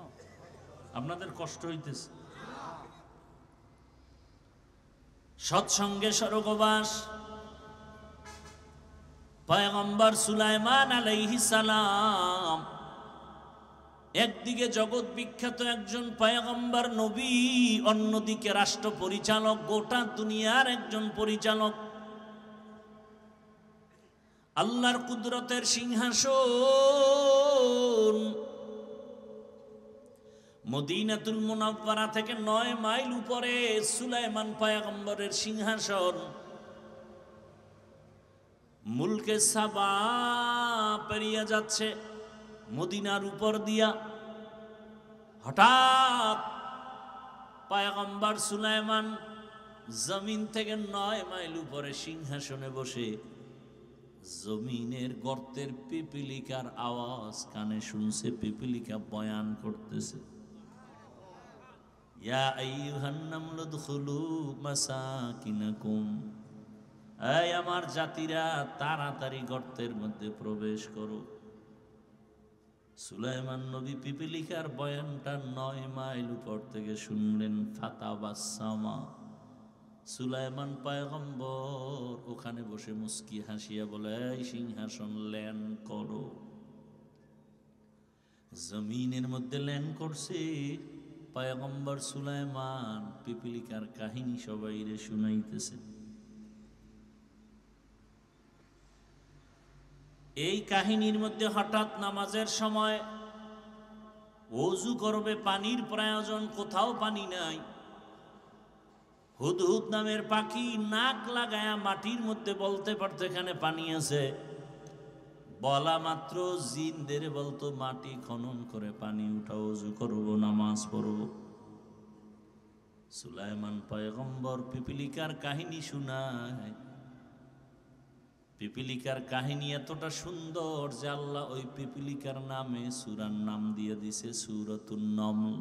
আপনাদের কষ্ট হইতেছে। সৎসঙ্গে স্বর্গবাস। পয়গম্বর সুলাইমান আলাইহিস সালাম একদিকে জগৎ বিখ্যাত একজন পয়গম্বর নবী, অন্যদিকে রাষ্ট্র পরিচালক, গোটা দুনিয়ার একজন পরিচালক। আল্লাহর কুদরতের সিংহাসন মদিনাতুল মুনাওয়ারা থেকে 9 মাইল উপরে সুলাইমান পয়গম্বরের সিংহাসন। মুলকে সাবা পেরিয়ে যাচ্ছে মদিনার উপর দিয়া। হঠাৎ পয়গম্বর সুলাইমান জমিন থেকে 9 মাইল উপরে সিংহাসনে বসে জমিনের গর্তের পিপিলিকার আওয়াজ কানে শুনছে। পিপিলিকা বয়ান করতেছে, ইয়া আইয়ুহান নামলু দুখুলু মাসাকিনাকুম, এই আমার জাতিরা তাড়াতাড়ি গর্তের মধ্যে প্রবেশ করো। সুলাইমান নবী পিপিলিকার বয়ানটা 9 মাইল উপর থেকে শুনলেন। ফাতাবাসসামা, সুলাইমান পয়গম্বর ওখানে বসে মুস্কি হাসিয়া বলে, এই সিংহাসন ল্যান্ড করো। জমিনের মধ্যে ল্যান্ড করছে পয়গম্বর সুলাইমান, পিপিলিকার কাহিনী সবাই রে শুনাইতেছে। এই কাহিনীর মধ্যে হঠাৎ নামাজের সময় ওযু করবে, পানির প্রয়োজন, কোথাও পানি নাই। হুদহুদ নামের পাখি নাক লাগায়া মাটির মধ্যে বলতে পারতো এখানে পানি আছে। বলা মাত্র জিনদের বলতো মাটি খনন করে পানি উঠাও, ওযু করবো, নামাজ পড়ব। সুলাইমান পয়গম্বর পিপিলিকার কাহিনী শুনায়। পিপিলিকার কাহিনী এতটা সুন্দর যে আল্লাহ ওই পিপিলিকার নামে সূরার নাম দিয়ে দিছে সূরাতুন নমল।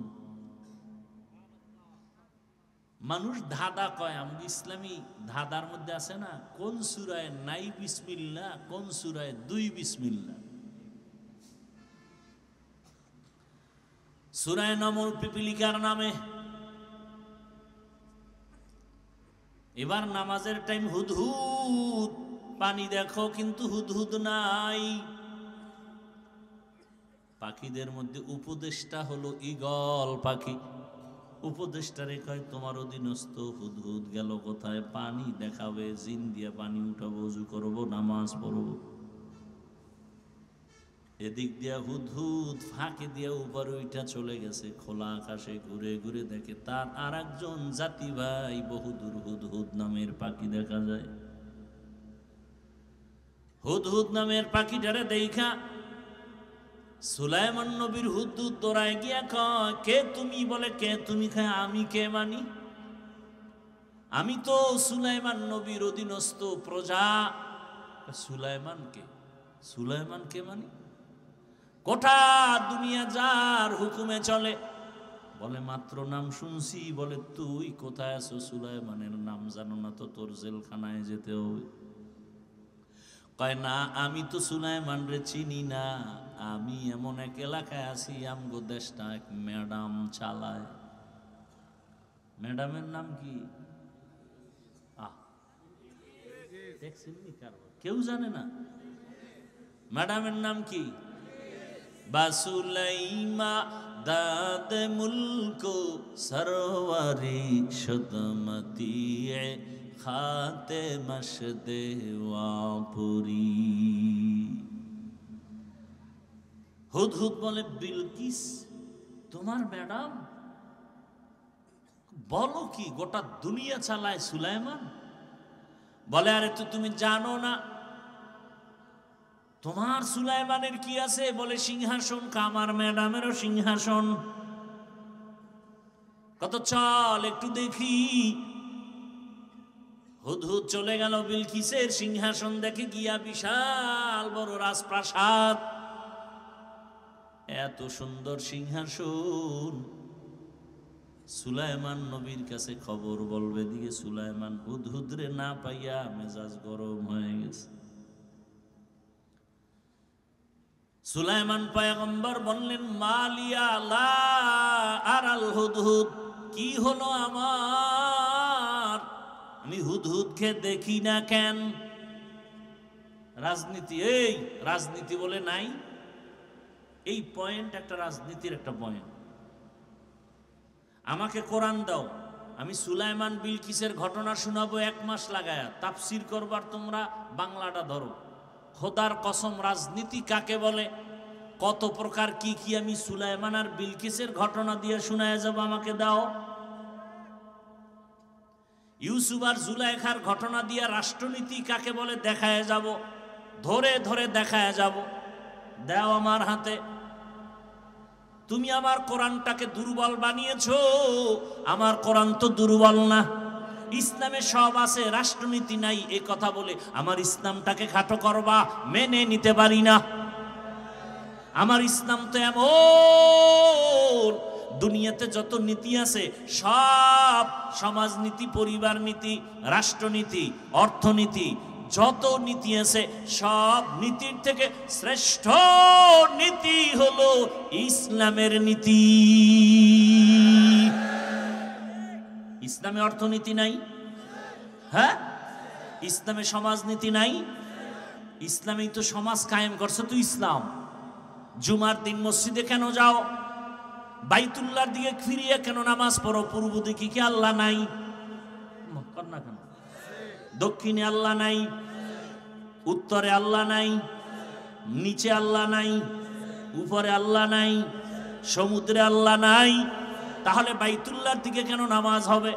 মানুষ ধাঁধা কয়, আমি ইসলামী ধাঁধার মধ্যে আছে না, কোন সূরায় নাই বিসমিল্লাহ, কোন সূরায় 2 বিসমিল্লাহ। সূরায়ে নমল পিপিলিকার নামে। এবার নামাজের টাইম, হুদহুদ পানি দেখো, কিন্তু হুদহুদ নাই। পাখিদের মধ্যে উপদেষ্টা হলো ঈগল পাখি। উপদেষ্টারে কয়, তোমার অধীনস্থ হুদহুদ গেল কোথায়? পানি দেখাবে, জিন দিয়ে পানি উঠাবো, ওযু করবো, নামাজ পড়বো। এদিক দিয়া হুদহুদ ফাঁকে দিয়া উপরে উঠা চলে গেছে, খোলা আকাশে ঘুরে ঘুরে দেখে তার আর একজন জাতি ভাই বহুদূর হুদহুদ নামের পাখি দেখা যায়। হুদহুদ নামের পাখিটারে দেখা সুলাইমান নবীর হুদহুদ দৌড়ায় গিয়া কয়, কে তুমি? বলে, কে তুমি? খায় আমি কে মানি? আমি তো সুলাইমান নবীর অধীনস্থ প্রজা। সুলাইমানকে? সুলাইমানকে মানি? গোটা দুনিয়া যার হুকুমে চলে। বলে, মাত্র নাম শুনছি। বলে, তুই কোথায় আছো? সুলাইমানের নাম জানো না তো? তোর জেলখানায় যেতে হবে। কয়, না, আমি তো সুলাইমান রে চিনি না। আমি এমন এক এলাকায় আছি, আমগো দেশটা এক ম্যাডাম চালায়। ম্যাডামের নাম কি? কেউ জানে না ম্যাডামের নাম কি? বাসুলাইমা দাদ মুলকো সরওয়ারি সদমতি খাতে মশদে ওয়াপুরি। হুদহুদ বলে, বিলকিস তোমার ম্যাডাম? বলো কি, গোটা দুনিয়া চালায় সুলাইমান? বলে, আরে তো তুমি জানো না তোমার সুলাইমানের কি আছে? বলে, সিংহাসন। আমার ম্যাডামেরও সিংহাসন। কত, চল একটু দেখি। হুদহুদ চলে গেল বিলকিসের সিংহাসন দেখে গিয়া, বিশাল বড় রাজপ্রাসাদ, এত সুন্দর সিংহাসন। সুলাইমান নবীর কাছে খবর বলবে দিয়ে সুলাইমান হুদহুদ রে না পাইয়া মেজাজ গরম হয়ে গেছে। সুলাইমান পয়গম্বর বললেন, মালিয়া লা আরাল হুদহুদ, কি হলো আমার, আমি হুদহুদকে দেখি না কেন? রাজনীতি, এই রাজনীতি বলে নাই, এই পয়েন্ট একটা রাজনীতির একটা পয়েন্ট। আমাকে কোরআন দাও, আমি সুলাইমান বিলকিসের ঘটনা শোনাবো 1 মাস লাগায়া, তাফসির করবার তোমরা বাংলাটা ধরো। খোদার কসম, রাজনীতি কাকে বলে, কত প্রকার কি কি আমি সুলাইমান আর বিলকিসের ঘটনা দিয়ে শোনায় যাব, আমাকে দাও। ইউসুফ আর জুলাইখার ঘটনা দিয়ে রাষ্ট্রনীতি কাকে বলে দেখায় যাব, ধরে ধরে দেখায় যাব। দাও আমার হাতে। তুমি আমার কোরআনটাকে দুর্বল বানিয়েছো। আমার কোরআন তো দুর্বল না, ইসলামে সব আছে, রাষ্ট্রনীতি নাই, এ কথা বলে আমার ইসলামটাকে খাটো করবা, মেনে নিতে পারি না। আমার ইসলাম তো এমন, দুনিয়াতে যত নীতি আছে সব, সমাজনীতি, পরিবার নীতি, রাষ্ট্রনীতি, অর্থনীতি, যত নীতি আছে সব নীতির থেকে শ্রেষ্ঠ নীতি হলো ইসলামের নীতি। ইসলামে অর্থনীতি নাই, হ্যাঁ, ইসলামে সমাজনীতি নাই? ইসলামেই তো সমাজ কায়েম করছে তো ইসলাম। জুমার দিন মসজিদে কেন যাও? বাইতুল্লাহর দিকে ফিরিয়ে কেন নামাজ পড়ো? পূর্ব দিকে কি আল্লাহ নাই? না কেন? দক্ষিণে আল্লাহ নাই? উত্তরে আল্লাহ নাই? নিচে আল্লাহ নাই? উপরে আল্লাহ নাই? সমুদ্রে আল্লাহ নাই? তাহলে বাইতুল্লাহর দিকে কেন নামাজ হবে?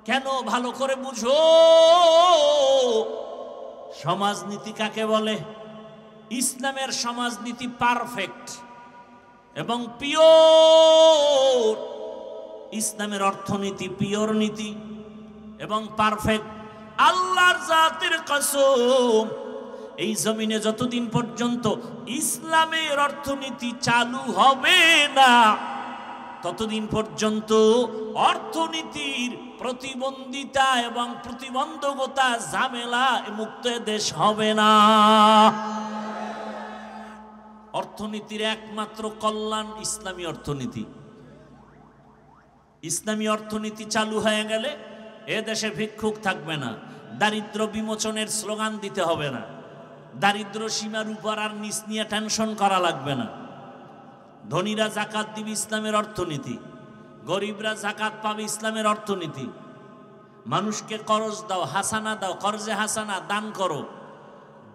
কেন? ভালো করে বুঝো সমাজনীতি কাকে বলে। ইসলামের সমাজনীতি পারফেক্ট এবং পিওর। ইসলামের অর্থনীতি পিওর নীতি এবং পারফেক্ট। আল্লাহর জাতের কসম, এই জমিনে যতদিন পর্যন্ত ইসলামের অর্থনীতি চালু হবে না, ততদিন পর্যন্ত অর্থনীতির প্রতিবন্ধিতা এবং প্রতিবন্ধকতা ঝামেলা মুক্ত দেশ হবে না। অর্থনীতির একমাত্র কল্যাণ ইসলামী অর্থনীতি। ইসলামী অর্থনীতি চালু হয়ে গেলে এ দেশে ভিক্ষুক থাকবে না, দারিদ্র বিমোচনের স্লোগান দিতে হবে না, দারিদ্র সীমার উপর আর নিচ নিয়ে টেনশন করা লাগবে না। ধনীরা জাকাত দিবে ইসলামের অর্থনীতি, গরিবরা জাকাত পাবে ইসলামের অর্থনীতি। মানুষকে করজ দাও, হাসানা দাও, কর্জে হাসানা দান করো,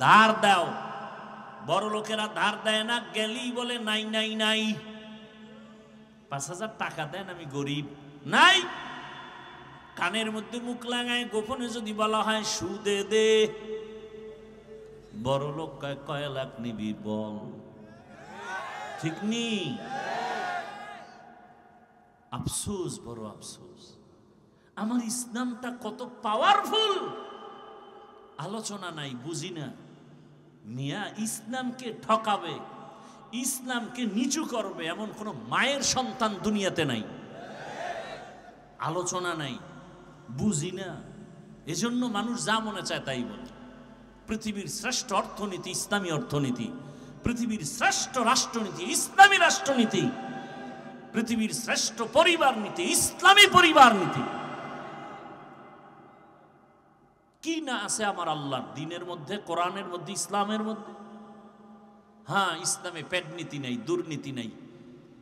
ধার দাও। বড় লোকেরা ধার দেয় না, গেলেই বলে নাই নাই নাই। 5,000 টাকা দেন, আমি গরিব, নাই। কানের মধ্যে মুখ লাগায় গোপনে যদি বলা হয় সুদে দে, বড় লোক কয় লাখ নিবি বল, ঠিক নি? আফসোস, বড় আফসোস। আমার ইসলামটা কত পাওয়ারফুল, আলোচনা নাই, বুঝি না। মিয়া, ইসলামকে ঠকাবে, ইসলামকে নিচু করবে এমন কোন মায়ের সন্তান দুনিয়াতে নাই। আলোচনা নাই, বুঝি না। এজন্য মানুষ যা মনে চায় তাই বলে। পৃথিবীর শ্রেষ্ঠ অর্থনীতি ইসলামী অর্থনীতি, পৃথিবীর শ্রেষ্ঠ রাষ্ট্রনীতি ইসলামী রাষ্ট্রনীতি, পৃথিবীর শ্রেষ্ঠ পরিবার নীতি ইসলামী পরিবার নীতি। কি না আছে আমার আল্লাহর দ্বীনের মধ্যে, কোরআনের মধ্যে, ইসলামের মধ্যে? হ্যাঁ, ইসলামে পেট নীতি নাই, দুর্নীতি নাই,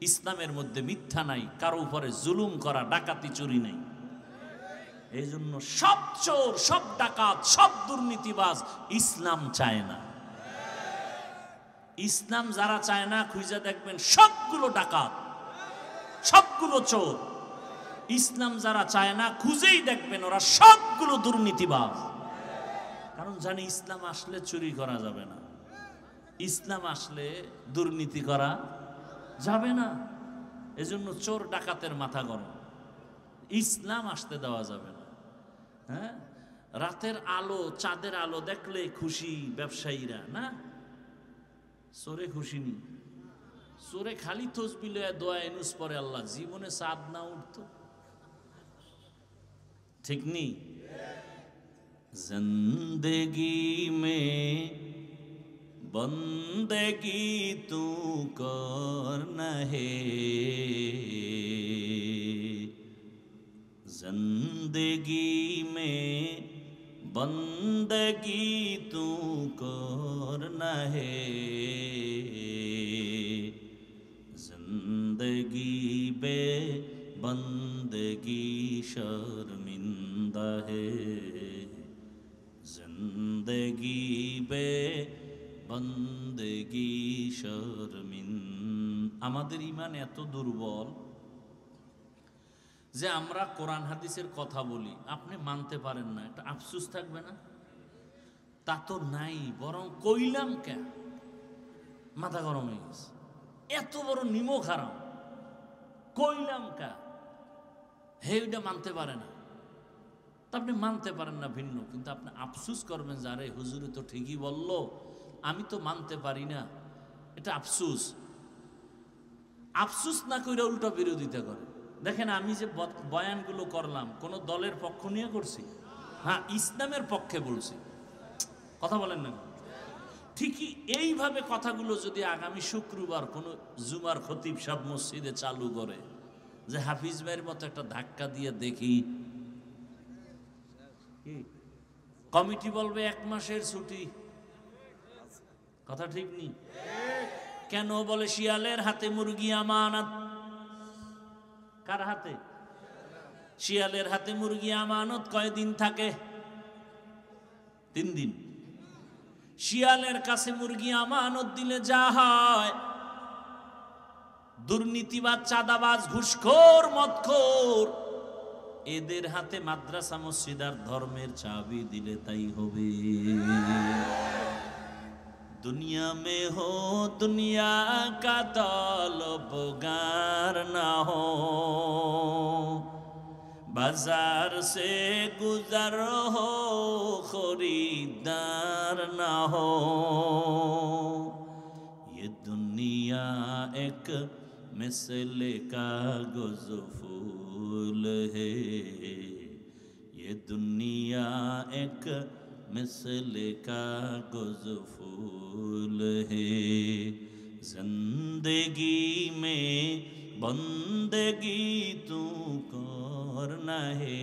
ইসলামের মধ্যে মিথ্যা নাই, কারো উপরে জুলুম করা, ডাকাতি চুরি নাই। এই জন্য সব চোর, সব ডাকাত, সব দুর্নীতিবাজ ইসলাম চায় না। ইসলাম যারা চায় না, খুঁজে দেখবেন সবগুলো ডাকাত, সবগুলো চোর। ইসলাম যারা চায় না, খুঁজেই দেখবেন ওরা সবগুলো দুর্নীতিবাজ। কারণ জানি ইসলাম আসলে চুরি করা যাবে না, ইসলাম আসলে দুর্নীতি করা যাবে না। এজন্য চোর ডাকাতের মাথা গরম, ইসলাম আসতে দেওয়া যাবে না। হ্যাঁ, রাতের আলো, চাঁদের আলো দেখলে খুশি ব্যবসায়ীরা, না? চোরে খুশি নি। চোরে খালি তসবিহ লয়ে দোয়া এনুস পরে, আল্লাহ জীবনে চাঁদ না উঠতো, ঠিক নি? জিন্দেগি মে বন্দেগি তু করনা হে, जिंदगी में बंदगी तू करना है, जिंदगी बे बंदगी शर्मिंदा है, जिंदगी बे बंदगी शर्मिंदा। আমাদের ঈমান এত দুর্বল যে আমরা কোরআন হাদিসের কথা বলি, আপনি মানতে পারেন না, একটা আফসোস থাকবে না? তা তো নাই, বরং কইলাম কে, মাথা গরম হয়ে গেছে। এত বড় নিমক হারাম, কইলাম কে, হে ওইটা মানতে পারে না। তা আপনি মানতে পারেন না ভিন্ন, কিন্তু আপনি আফসোস করবেন যে আরে হুজুরে তো ঠিকই বললো, আমি তো মানতে পারি না। এটা আফসোস। আফসোস না কইরা উল্টা বিরোধিতা করে। দেখেন, আমি যে বয়ানগুলো করলাম কোন দলের পক্ষ নিয়ে করছি? হ্যাঁ, ইসলামের পক্ষে বলছি। কথা বলেন না? ঠিকই এইভাবে কথাগুলো যদি আগামী শুক্রবার কোন জুমার খতিব সাহেব মসজিদে চালু করে, যে হাফিজ ভাইয়ের মতো একটা ধাক্কা দিয়ে দেখি, কি কমিটি বলবে 1 মাসের ছুটি, কথা ঠিক নেই। কেন বলে শিয়ালের হাতে মুরগি আমানত। কার হাতে? শিয়ালের হাতে মুরগি আমানত কয়দিন থাকে? 3 দিন। শিয়ালের কাছে মুরগি আমানত দিলে যা হয়, দুর্নীতিবাজ, চাঁদাবাজ, ঘুষখোর, মদখোর, এদের হাতে মাদ্রাসা মসজিদ আর ধর্মের চাবি দিলে তাই হবে। दुनिया में हो दुनिया का तलबगार ना हो, बाजार से गुजर हो खरीदार ना हो। ये दुनिया एक मिसले कागज़ फूल है, ये दुनिया एक मिसले कागज़ फूल है। जिंदगी में बंदगी तू करना है,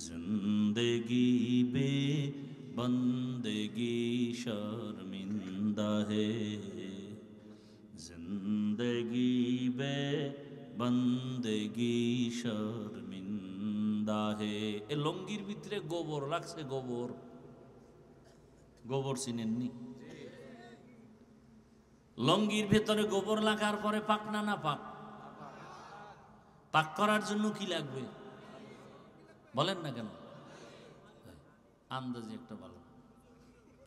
जिंदगी बे बंदगी शर्मिंदा है, जिंदगी बे बंदगी शर्मिंदा है। ए लंगिर भितरे गोबर लागছে, गोबर गोबर চিনেননি? লঙ্গির ভেতরে গোবর লাগার পরে পাক না না পাক? পাক করার জন্য কি লাগবে বলেন না কেন? আন্দাজে একটা ভালো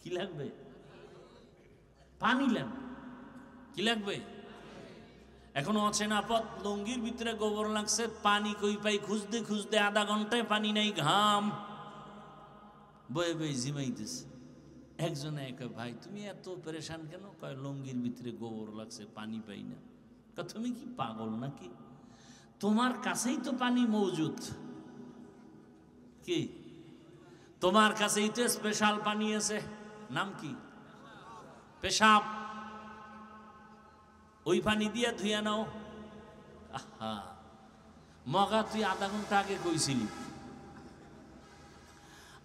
কি লাগবে? পানি লাগবে। কি লাগবে? এখনো অচেনা পথ। লঙ্গির ভিতরে গোবর লাগছে, পানি কই পাই খুঁজতে খুঁজতে আধা ঘন্টায় পানি নাই, ঘাম বয়ে বয়ে জিমাইতেছে। একজনে কয়, ভাই তুমি এত পরেশান কেন? কয় লঙ্গির ভিতরে গোবর লাগছে, পানি পাই না। কয় তুমি কি পাগল নাকি? তোমার কাছেই তো পানি মজুদ। কি তোমার কাছেই তো স্পেশাল পানি আছে, নাম কি? পেশাব। ওই পানি দিয়ে ধুয়ে নাও। আহা মগা, তুই আধা ঘন্টা আগে কইছিলি,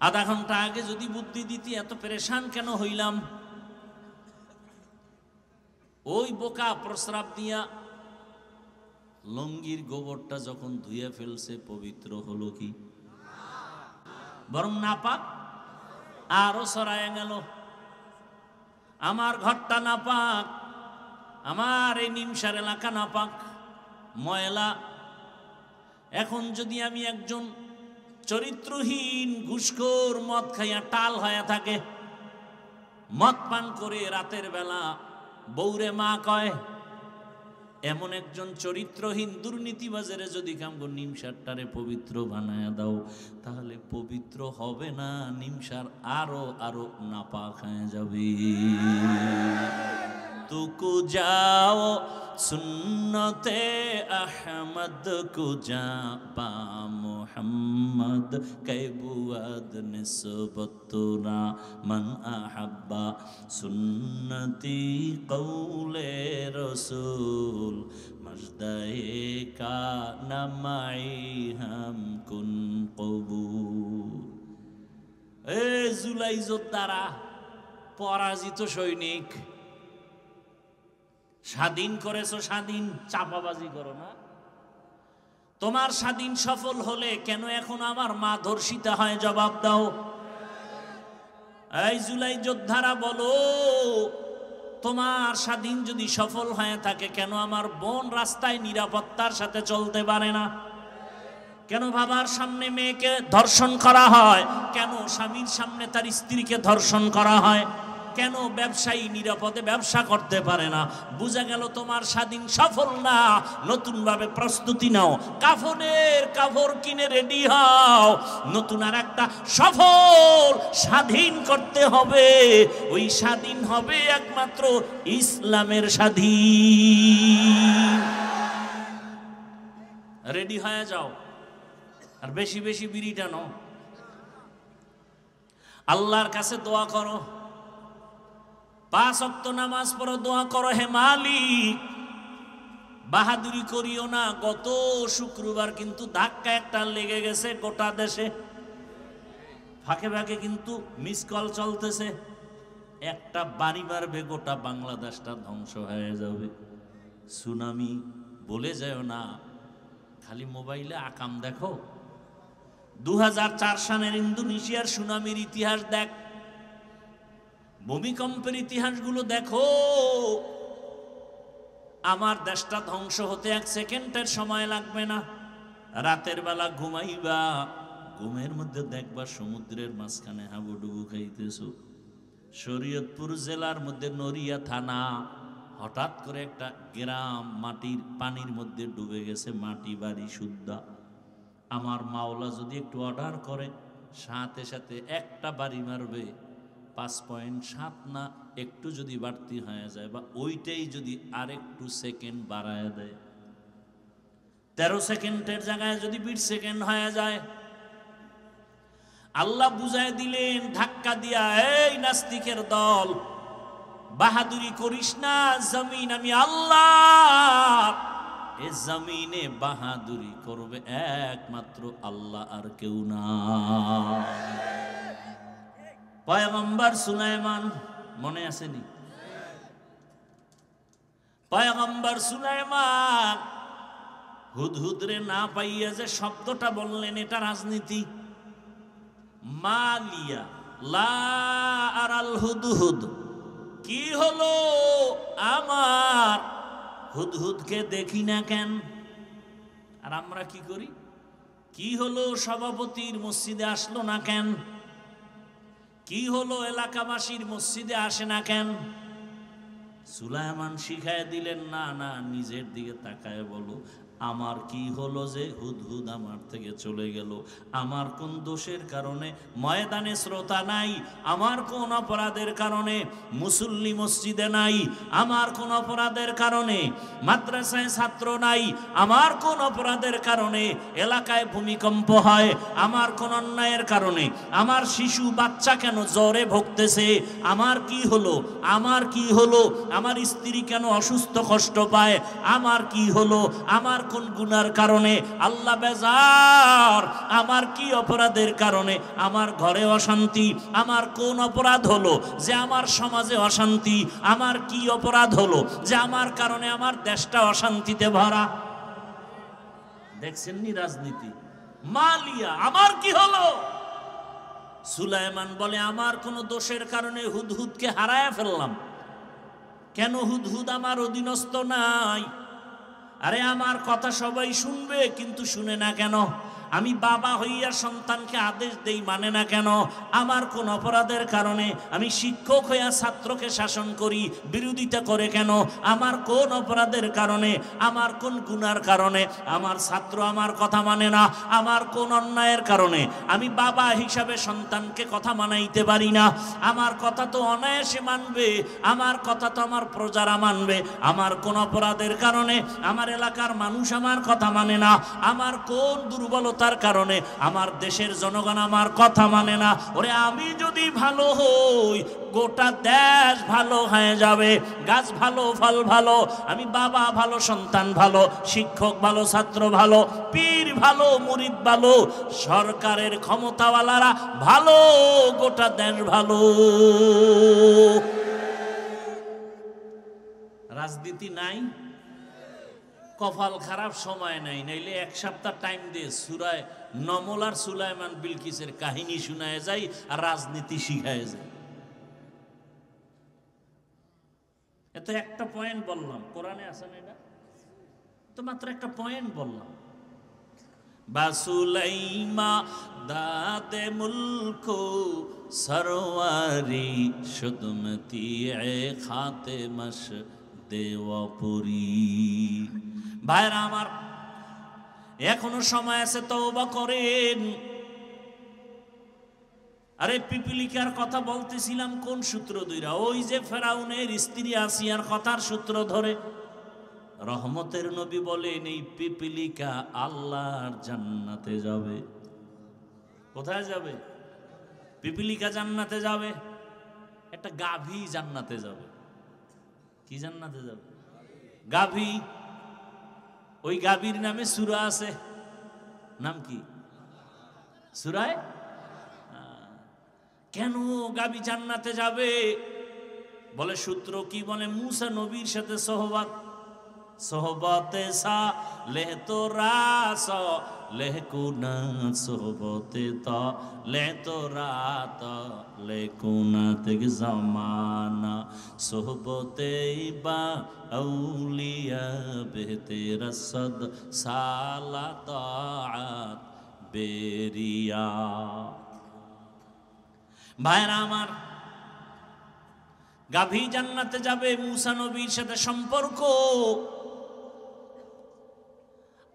আধা ঘন্টা আগে যদি বুদ্ধি দিতি এত পরেশান কেন হইলাম? ওই বোকা প্রস্রাব দিয়া লঙ্গির গোবরটা যখন ধুয়ে ফেলছে, পবিত্র হলো কি? বরং নাপাক আরো সরায় গেল। আমার ঘরটা নাপাক, আমার এই নিমসার এলাকা নাপাক, ময়লা। এখন যদি আমি একজন চরিত্রহীন ঘুষখোর, মদ খাইয়া টাল হয়ে থাকে, মদ পান করে রাতের বেলা বউরে মা কয়, এমন একজন চরিত্রহীন দুর্নীতিবাজারে যদি কামগো নিমসারটারে পবিত্র বানায় দাও, তাহলে পবিত্র হবে না, নিমসার আরো আরো নাপাক হয়ে যাবে। तुकु जाओ सुन्नते अहमद को जा पा मुहम्मद कैबुआद निस्बतुना मन अहब्बा सुन्नती कौले रसूल मजदाए का नमाई हम कुन कबूल। ए जुलाई যোদ্ধারা, পরাজিত সৈনিক, স্বাধীন করেছো, স্বাধীন চাপাবাজি করো না। তোমার স্বাধীন সফল হলে কেন এখন আমার মা ধর্ষিতা হয়? জবাব দাও। এই জুলাই যোদ্ধারা বলো, তোমার স্বাধীন যদি সফল হয়ে থাকে, কেন আমার বোন রাস্তায় নিরাপত্তার সাথে চলতে পারে না? কেন বাবার সামনে মেয়েকে ধর্ষণ করা হয়? কেন স্বামীর সামনে তার স্ত্রীকে ধর্ষণ করা হয়? কেন ব্যবসায়ী নিরাপদে ব্যবসা করতে পারে না? বুঝা গেল তোমার স্বাধীন সফল না। নতুন ভাবে প্রস্তুতি নাও, কাফনের কাপড় কিনে রেডি হও, নতুন আর একটা সফল স্বাধীন করতে হবে। ওই স্বাধীন হবে একমাত্র ইসলামের স্বাধীন। রেডি হয়ে যাও, আর বেশি বেশি বিড়ি টানো, আল্লাহর কাছে দোয়া করো, 5 ওয়াক্ত নামাজ পড়ো, দোয়া করো, হে মালিক বাহাদুরি করিও না। গত শুক্রবার কিন্তু ধাক্কা একটা লেগে গেছে গোটা দেশে, ফাঁকে ফাঁকে কিন্তু মিস কল চলতেছে। একটা বাড়ি মারবে গোটা বাংলাদেশটা ধ্বংস হয়ে যাবে। সুনামি বলে যায় না, খালি মোবাইলে আকাম দেখো। 2004 সালের ইন্দোনেশিয়ার সুনামির ইতিহাস দেখ, ভূমিকম্পের ইতিহাসগুলো দেখো। আমার দেশটা ধ্বংস হতে 1 সেকেন্ডের সময় লাগবে না। রাতের বেলা ঘুমাইবা, ঘুমের মধ্যে দেখবা সমুদ্রের মাঝখানে হাবুডুবু খাইতেছো। শরীয়তপুর জেলার মধ্যে নড়িয়া থানা, হঠাৎ করে একটা গ্রাম মাটির পানির মধ্যে ডুবে গেছে, মাটি বাড়ি শুদ্ধা। আমার মাওলা যদি একটু অর্ডার করে, সাথে সাথে একটা বাড়ি মারবে। 5.7 না একটু যদি বাড়তি হয়ে যায়, বা ওইটাই যদি আরেকটু সেকেন্ড বাড়ায় দেয়, 13 সেকেন্ডের জায়গায় যদি 20 সেকেন্ড হয়ে যায়, আল্লাহ বুঝায় দিলেন ধাক্কা দিয়া, এই নাস্তিকের দল, বাহাদুরি করিস না, জমিন আমি আল্লাহ। এ জমিনে বাহাদুরি করবে একমাত্র আল্লাহ, আর কেউ না। পয়গম্বর সুলাইমান মনে আসেনি? পয়গম্বর সুলাইমান হুদহুদরে না পাইয়া যে শব্দটা বললেন, এটা রাজনীতি। মালিয়া লা আরাল হুদহুদ, কি হলো আমার হুদহুদকে দেখি না কেন? আর আমরা কি করি? কি হলো সভাপতির মসজিদে আসলো না কেন? কি হলো এলাকাবাসীর মসজিদে আসে না কেন? সুলাইমান শিখায় দিলেন, না না, নিজের দিকে তাকায় বলো, আমার কি হলো যে হুদহুদ আমার থেকে চলে গেল? আমার কোন দোষের কারণে ময়দানে শ্রোতা নাই? আমার কোন অপরাধের কারণে মুসল্লি মসজিদে নাই? আমার কোন অপরাধের কারণে মাদ্রাসায় ছাত্র নাই? আমার কোন অপরাধের কারণে এলাকায় ভূমিকম্প হয়? আমার কোন অন্যায়ের কারণে আমার শিশু বাচ্চা কেন জ্বরে ভুগতেছে? আমার কি হলো? আমার কি হলো? আমার স্ত্রী কেন অসুস্থ কষ্ট পায়? আমার কি হলো? আমার কোন গুনার কারণে আল্লাহ বেজার? আমার কি অপরাধের কারণে আমার ঘরে অশান্তি? আমার কোন অপরাধ হলো যে আমার সমাজে অশান্তি? আমার কি অপরাধ হলো যে আমার কারণে আমার দেশটা অশান্তিতে ভরা? দেখছেন নি রাজনীতি? মালিয়া, আমার কি হলো? সুলাইমান বলে, আমার কোন দোষের কারণে হুদহুদকে হারায় ফেললাম। কেন হুদহুদ আমার অধীনস্থ নাই? আরে আমার কথা সবাই শুনবে, কিন্তু শুনে না কেন? আমি বাবা হইয়া সন্তানকে আদেশ দেই, মানে না কেন? আমার কোন অপরাধের কারণে? আমি শিক্ষক হইয়া ছাত্রকে শাসন করি, বিরোধিতা করে কেন? আমার কোন অপরাধের কারণে? আমার কোন গুনার কারণে আমার ছাত্র আমার কথা মানে না? আমার কোন অন্যায়ের কারণে আমি বাবা হিসাবে সন্তানকে কথা মানাইতে পারি না? আমার কথা তো অনায়াসে মানবে, আমার কথা তো আমার প্রজারা মানবে। আমার কোন অপরাধের কারণে আমার এলাকার মানুষ আমার কথা মানে না? আমার কোন দুর্বলতার কারণে আমার দেশের জনগণ আমার কথা মানে না? ওরে, আমি যদি ভালো হই, গোটা দেশ ভালো হয়ে যাবে। গাছ ভালো, ফল ভালো, আমি বাবা ভালো, সন্তান ভালো, শিক্ষক ভালো, ছাত্র ভালো, পীর ভালো, মুরিদ ভালো, সরকারের ক্ষমতাওয়ালারা ভালো, গোটা দেশ ভালো। রাজনীতি নাই, কপাল খারাপ, সময় নাই, নাইলে 1 সপ্তাহ টাইম দিয়ে সূরা নমল আর সুলাইমান বিলকিসের কাহিনী শোনায় যায় আর রাজনীতি শিখায় যায়। এত একটা পয়েন্ট বললাম, কোরআনে আছে না? এটা তো মাত্র একটা পয়েন্ট বললাম। বাসুলাইমা দাদে মুলকো সরওয়ারি শুদমতি এ খাতে মশ দেওয়াপুরি। ভাইরা আমার, এখনো সময় আছে, তওবা করেন। আরে পিপিলিকার কথা বলতেছিলাম কোন সূত্র ধইরা? ওই যে ফেরাউনের স্ত্রী আসিয়ার কথার সূত্র ধরে। রহমতের নবী বলেন, এই পিপিলিকা আল্লাহর জান্নাতে যাবে। কোথায় যাবে? পিপিলিকা জান্নাতে যাবে। একটা গাভী জান্নাতে যাবে। কি জান্নাতে যাবে? গাভী। ওই গাভীর নামে সূরা আছে, নাম কি? সূরায়ে কেন গাভী জান্নাতে যাবে? বলে সূত্র কি বলে, মুসা নবীর সাথে সোহবতে সা লেহ তো রাস লেহ কুনা সোহবতে তা লে তো রাত লে কুনা তেগ জামানা সোহবতে বা আউলিয়া বেহতে রসদ সালা তাআত বেরিয়া। ভাইরা আমার, গাভী জান্নাতে যাবে, মুসা নবীর সাথে সম্পর্ক।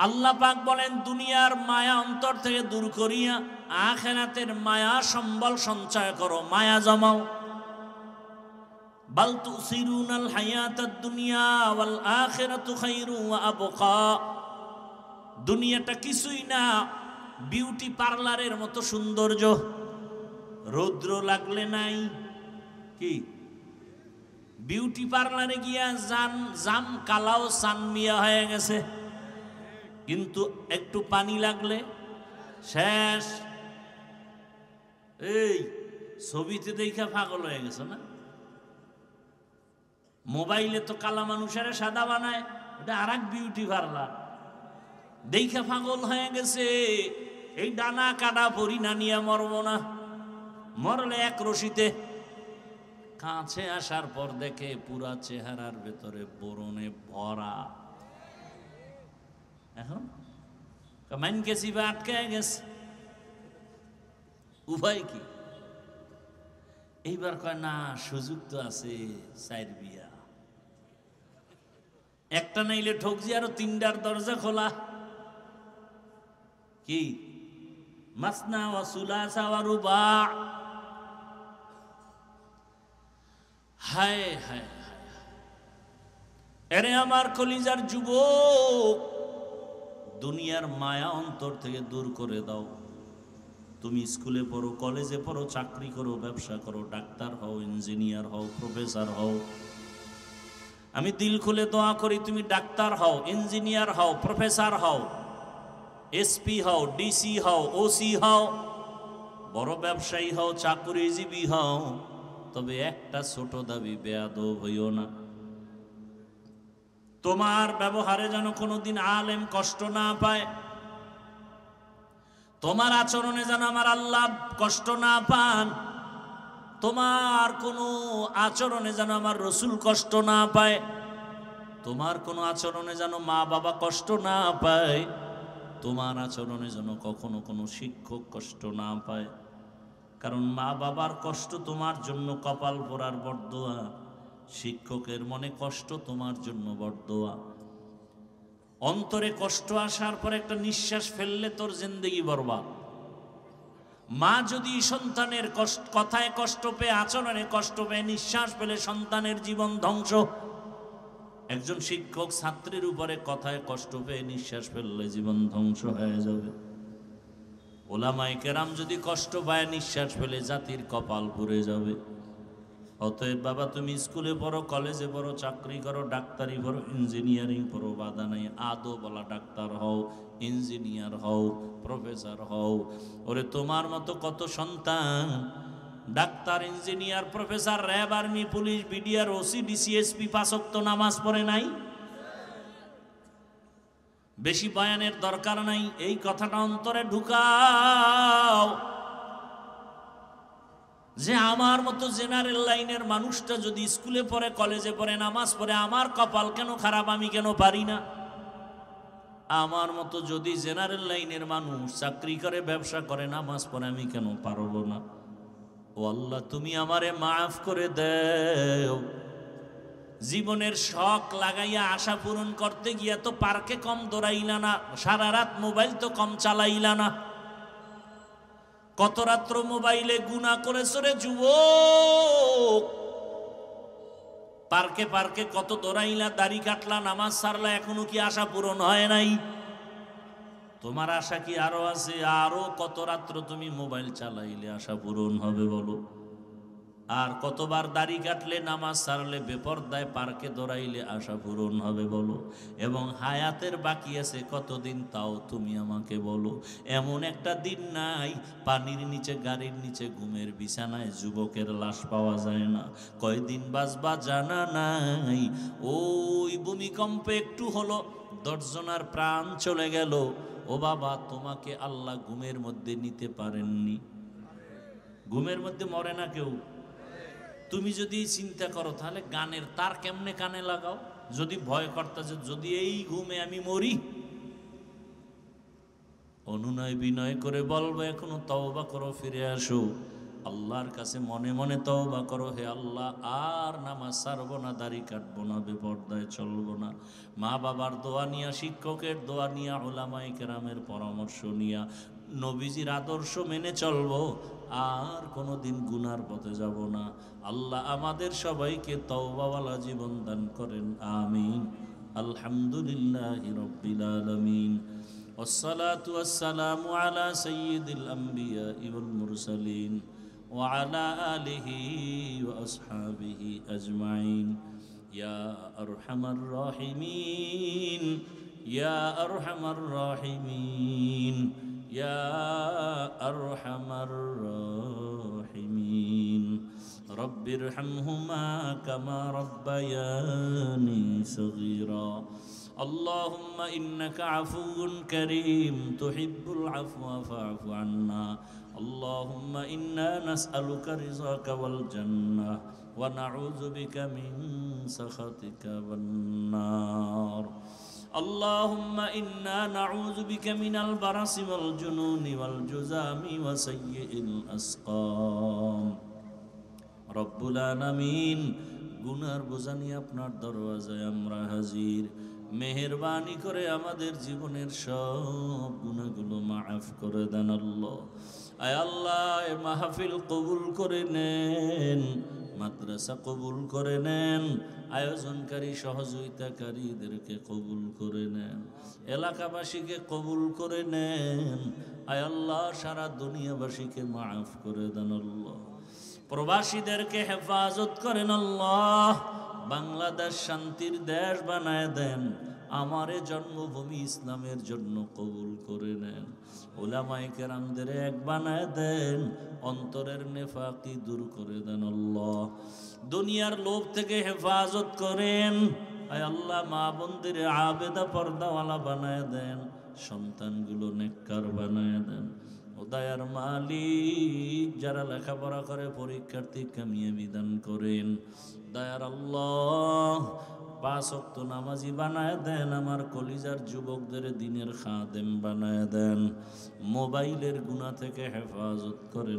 আল্লাহ পাক বলেন, দুনিয়ার মায়া অন্তর থেকে দূর করিয়া আখিরাতের মায়া সম্বল সঞ্চয় করো, মায়া জমাও। বাল তুসিরুনাল হায়াতাদ দুনিয়া ওয়াল আখিরাতু খায়রু ওয়া আবকা। দুনিয়াটা কিছুই না, বিউটি পার্লারের মতো সৌন্দর্য। রৌদ্র লাগলে নাই কি, বিউটি পার্লারে গিয়া জাম কালাও সানমিয়া হয়ে গেছে, কিন্তু একটু পানি লাগলে শেষ। এই ছবিতে দেখা পাগল হয়ে গেছে না? মোবাইলে তো কালা মানুষের সাদা বানায়, এটা আর এক বিউটি পার্লার। দেখা পাগল হয়ে গেছে। এই ডানা কাটা পরি না নিয়ে মরব না, মরলে এক রশিতে। কাছে আসার পর দেখে পুরা চেহারার ভেতরে বরণে ভরা। এখন মাইন গেছি বা আটকে গেছে, উভয় কি? এইবার কয় না, সুযোগ তো আছে, চাইর বিয়া একটা নাইলে ঠকজি, আরো তিনটার দরজা খোলা। কি মাসনা ওয়া সুলাসা ওয়া রুবা। হায় হায় হায়, এরে আমার কলিজার যুবক, দুনিয়ার মায়া অন্তর থেকে দূর করে দাও। তুমি স্কুলে পড়ো, কলেজে পড়ো, চাকরি করো, ব্যবসা করো, ডাক্তার হও, ইঞ্জিনিয়ার হও, প্রফেসর হও। আমি দিল খুলে দোয়া করি তুমি ডাক্তার হও, ইঞ্জিনিয়ার হও, প্রফেসর হও, এসপি হও, ডিসি হও, ওসি হও, বড় ব্যবসায়ী হও, চাকুরিজীবী হও। তবে একটা ছোট দাবি, বেয়াদব হইও না। তোমার ব্যবহারে যেন কোনোদিন আলেম কষ্ট না পায়, তোমার আচরণে যেন আমার আল্লাহ কষ্ট না পান, তোমার কোনো আচরণে যেন আমার রসুল কষ্ট না পায়, তোমার কোনো আচরণে যেন মা বাবা কষ্ট না পায়, তোমার আচরণে যেন কখনো কোনো শিক্ষক কষ্ট না পায়। কারণ মা বাবার কষ্ট তোমার জন্য কপাল পোড়ার বরদোয়া, শিক্ষকের মনে কষ্ট তোমার জন্য বরদোয়া। অন্তরে কষ্ট আসার পর একটা নিঃশ্বাস ফেললে তোর জিন্দেগি বরবাদ। মা যদি সন্তানের কথায় কষ্ট পেয়ে, আচরণে কষ্ট পেয়ে, নিঃশ্বাস পেলে সন্তানের জীবন ধ্বংস। একজন শিক্ষক ছাত্রের উপরে কথায় কষ্ট পেয়ে নিঃশ্বাস ফেললে জীবন ধ্বংস হয়ে যাবে। ওলামায়ে কেরাম যদি কষ্ট পায়, নিঃশ্বাস ফেলে জাতির কপাল পুড়ে যাবে। অতএব বাবা, তুমি স্কুলে পড়ো, কলেজে পড়ো, চাকরি করো, ডাক্তারি পড়ো, ইঞ্জিনিয়ারিং পড়ো, বাধা নাই। আদো বলা ডাক্তার হও, ইঞ্জিনিয়ার হও, প্রফেসর হও। ওরে তোমার মতো কত সন্তান doctor, engineer, professor, RAB, army, police, BDR, OC, DC, SP, পাঁচ ওয়াক্ত নামাজ পড়ে নাই। বেশি বয়ানের দরকার নাই, এই কথাটা অন্তরে ঢুকাও যে আমার মতো জেনারেল লাইনের মানুষটা যদি স্কুলে পড়ে, কলেজে পড়ে, নামাজ পড়ে, আমার কপাল কেন খারাপ, আমি কেন পারি না? আমার মতো যদি জেনারেল লাইনের মানুষ চাকরি করে, ব্যবসা করে, নামাজ পড়ে, আমি কেন পারবো না? ও আল্লাহ, তুমি আমারে মাফ করে দেও। জীবনের শখ লাগাইয়া আশা পূরণ করতে গিয়া তো পার্কে কম দৌড়াইলা না, সারা রাত মোবাইল তো কম চালাইলা না। কত রাত্র মোবাইলে গুনাহ করেছ রে যুবক। পার্কে পার্কে কত দৌড়াইলা, দাড়ি কাটলা, নামাজ সারলা, এখনো কি আশা পূরণ হয় নাই? তোমার আশা কি আরো আছে? আরো কত রাত্র তুমি মোবাইল চালাইলে আশা পূরণ হবে বলো? আর কতবার দাড়ি কাটলে, নামাজ ছাড়লে, বেপরদায় পার্কে দৌড়াইলে আশা পূরণ হবে বলো? এবং হায়াতের বাকি আছে কতদিন তাও তুমি আমাকে বলো। এমন একটা দিন নাই পানির নিচে, গাড়ির নিচে, ঘুমের বিছানায় যুবকের লাশ পাওয়া যায় না। কয়দিন বাঁচবা জানা নাই। ওই ভূমিকম্পে একটু হলো 10 জনার প্রাণ চলে গেল। ও বাবা, তোমাকে আল্লাহ ঘুমের মধ্যে নিতে পারেননি? ঘুমের মধ্যে মরে না কেউ? তুমি যদি চিন্তা করো তাহলে গানের তার কেমনে কানে লাগাও? যদি ভয় করতেছে যদি এই ঘুমে আমি মরি, অনুনয় বিনয় করে বলবো এখনো তওবা করো, ফিরে আসো আল্লাহর কাছে, মনে মনে তওবা করো, হে আল্লাহ আর নামাজ ছাড়বো না, দাড়ি কাটবো না, বেপরদায় চলবো না। মা বাবার দোয়া নিয়া, শিক্ষকের দোয়া নিয়া, উলামায়ে কেরামের পরামর্শ নিয়া, নবীজির আদর্শ মেনে চলবো, আর কোনোদিন গুনার পথে যাব না। আল্লাহ আমাদের সবাইকে তওবাওয়ালা জীবন দান করেন, আমিন। আলহামদুলিল্লাহি রাব্বিল আলামিন। والصلاة والسلام على سيد الأنبياء والمرسلين وعلى آله وأصحابه أجمعين يا أرحم الراحمين يا أرحم الراحمين يا أرحم الراحمين رب ارحمهما كما ربياني صغيرا اللهم إنك عفو كريم تحب العفو فاعف عنا اللهم إنا نسألك رضاك والجنة ونعوذ بك من سخطك والنار اللهم إنا نعوذ بك من البرص والجنون والجذام وسيء الأسقام রব্বুল আলামিন, গুনার বোঝা নিয়ে আপনার দরওয়াজায় আমরা হাজির। মেহেরবানি করে আমাদের জীবনের সব গুনাহগুলো মাফ করে দেন আল্লাহ। আয় আল্লাহ, এ মাহফিল কবুল করে নেন, মাদ্রাসা কবুল করে নেন, আয়োজনকারী সহযোগিতাকারীদেরকে কবুল করে নেন, এলাকাবাসীকে কবুল করে নেন। আয় আল্লাহ, সারা দুনিয়াবাসীকে মাফ করে দেন আল্লাহ। প্রবাসীদেরকে হেফাজত করেন আল্লাহ। বাংলাদেশ শান্তির দেশ বানায় দেন। আমার জন্মভূমি ইসলামের জন্য কবুল করে নেন। উলামায়ে কেরামদের এক বানায় দেন। অন্তরের নেফাকি দূর করে দেন আল্লাহ। দুনিয়ার লোভ থেকে হেফাজত করেন। আয় আল্লাহ, মা বোনদের আবেদা পর্দাওয়ালা বানায় দেন। সন্তানগুলো নেককার বানায় দেন। দয়ার মালিক, যারা লেখাপড়া করে পরীক্ষার্থী কামিয়াবি দান করেন। দয়ার আল্লাহ, 5 ওয়াক্ত নামাজি বানায় দেন। আমার কলিজার যুবকদের দিনের খাদেম বানায় দেন। মোবাইলের গুনাহ থেকে হেফাজত করেন।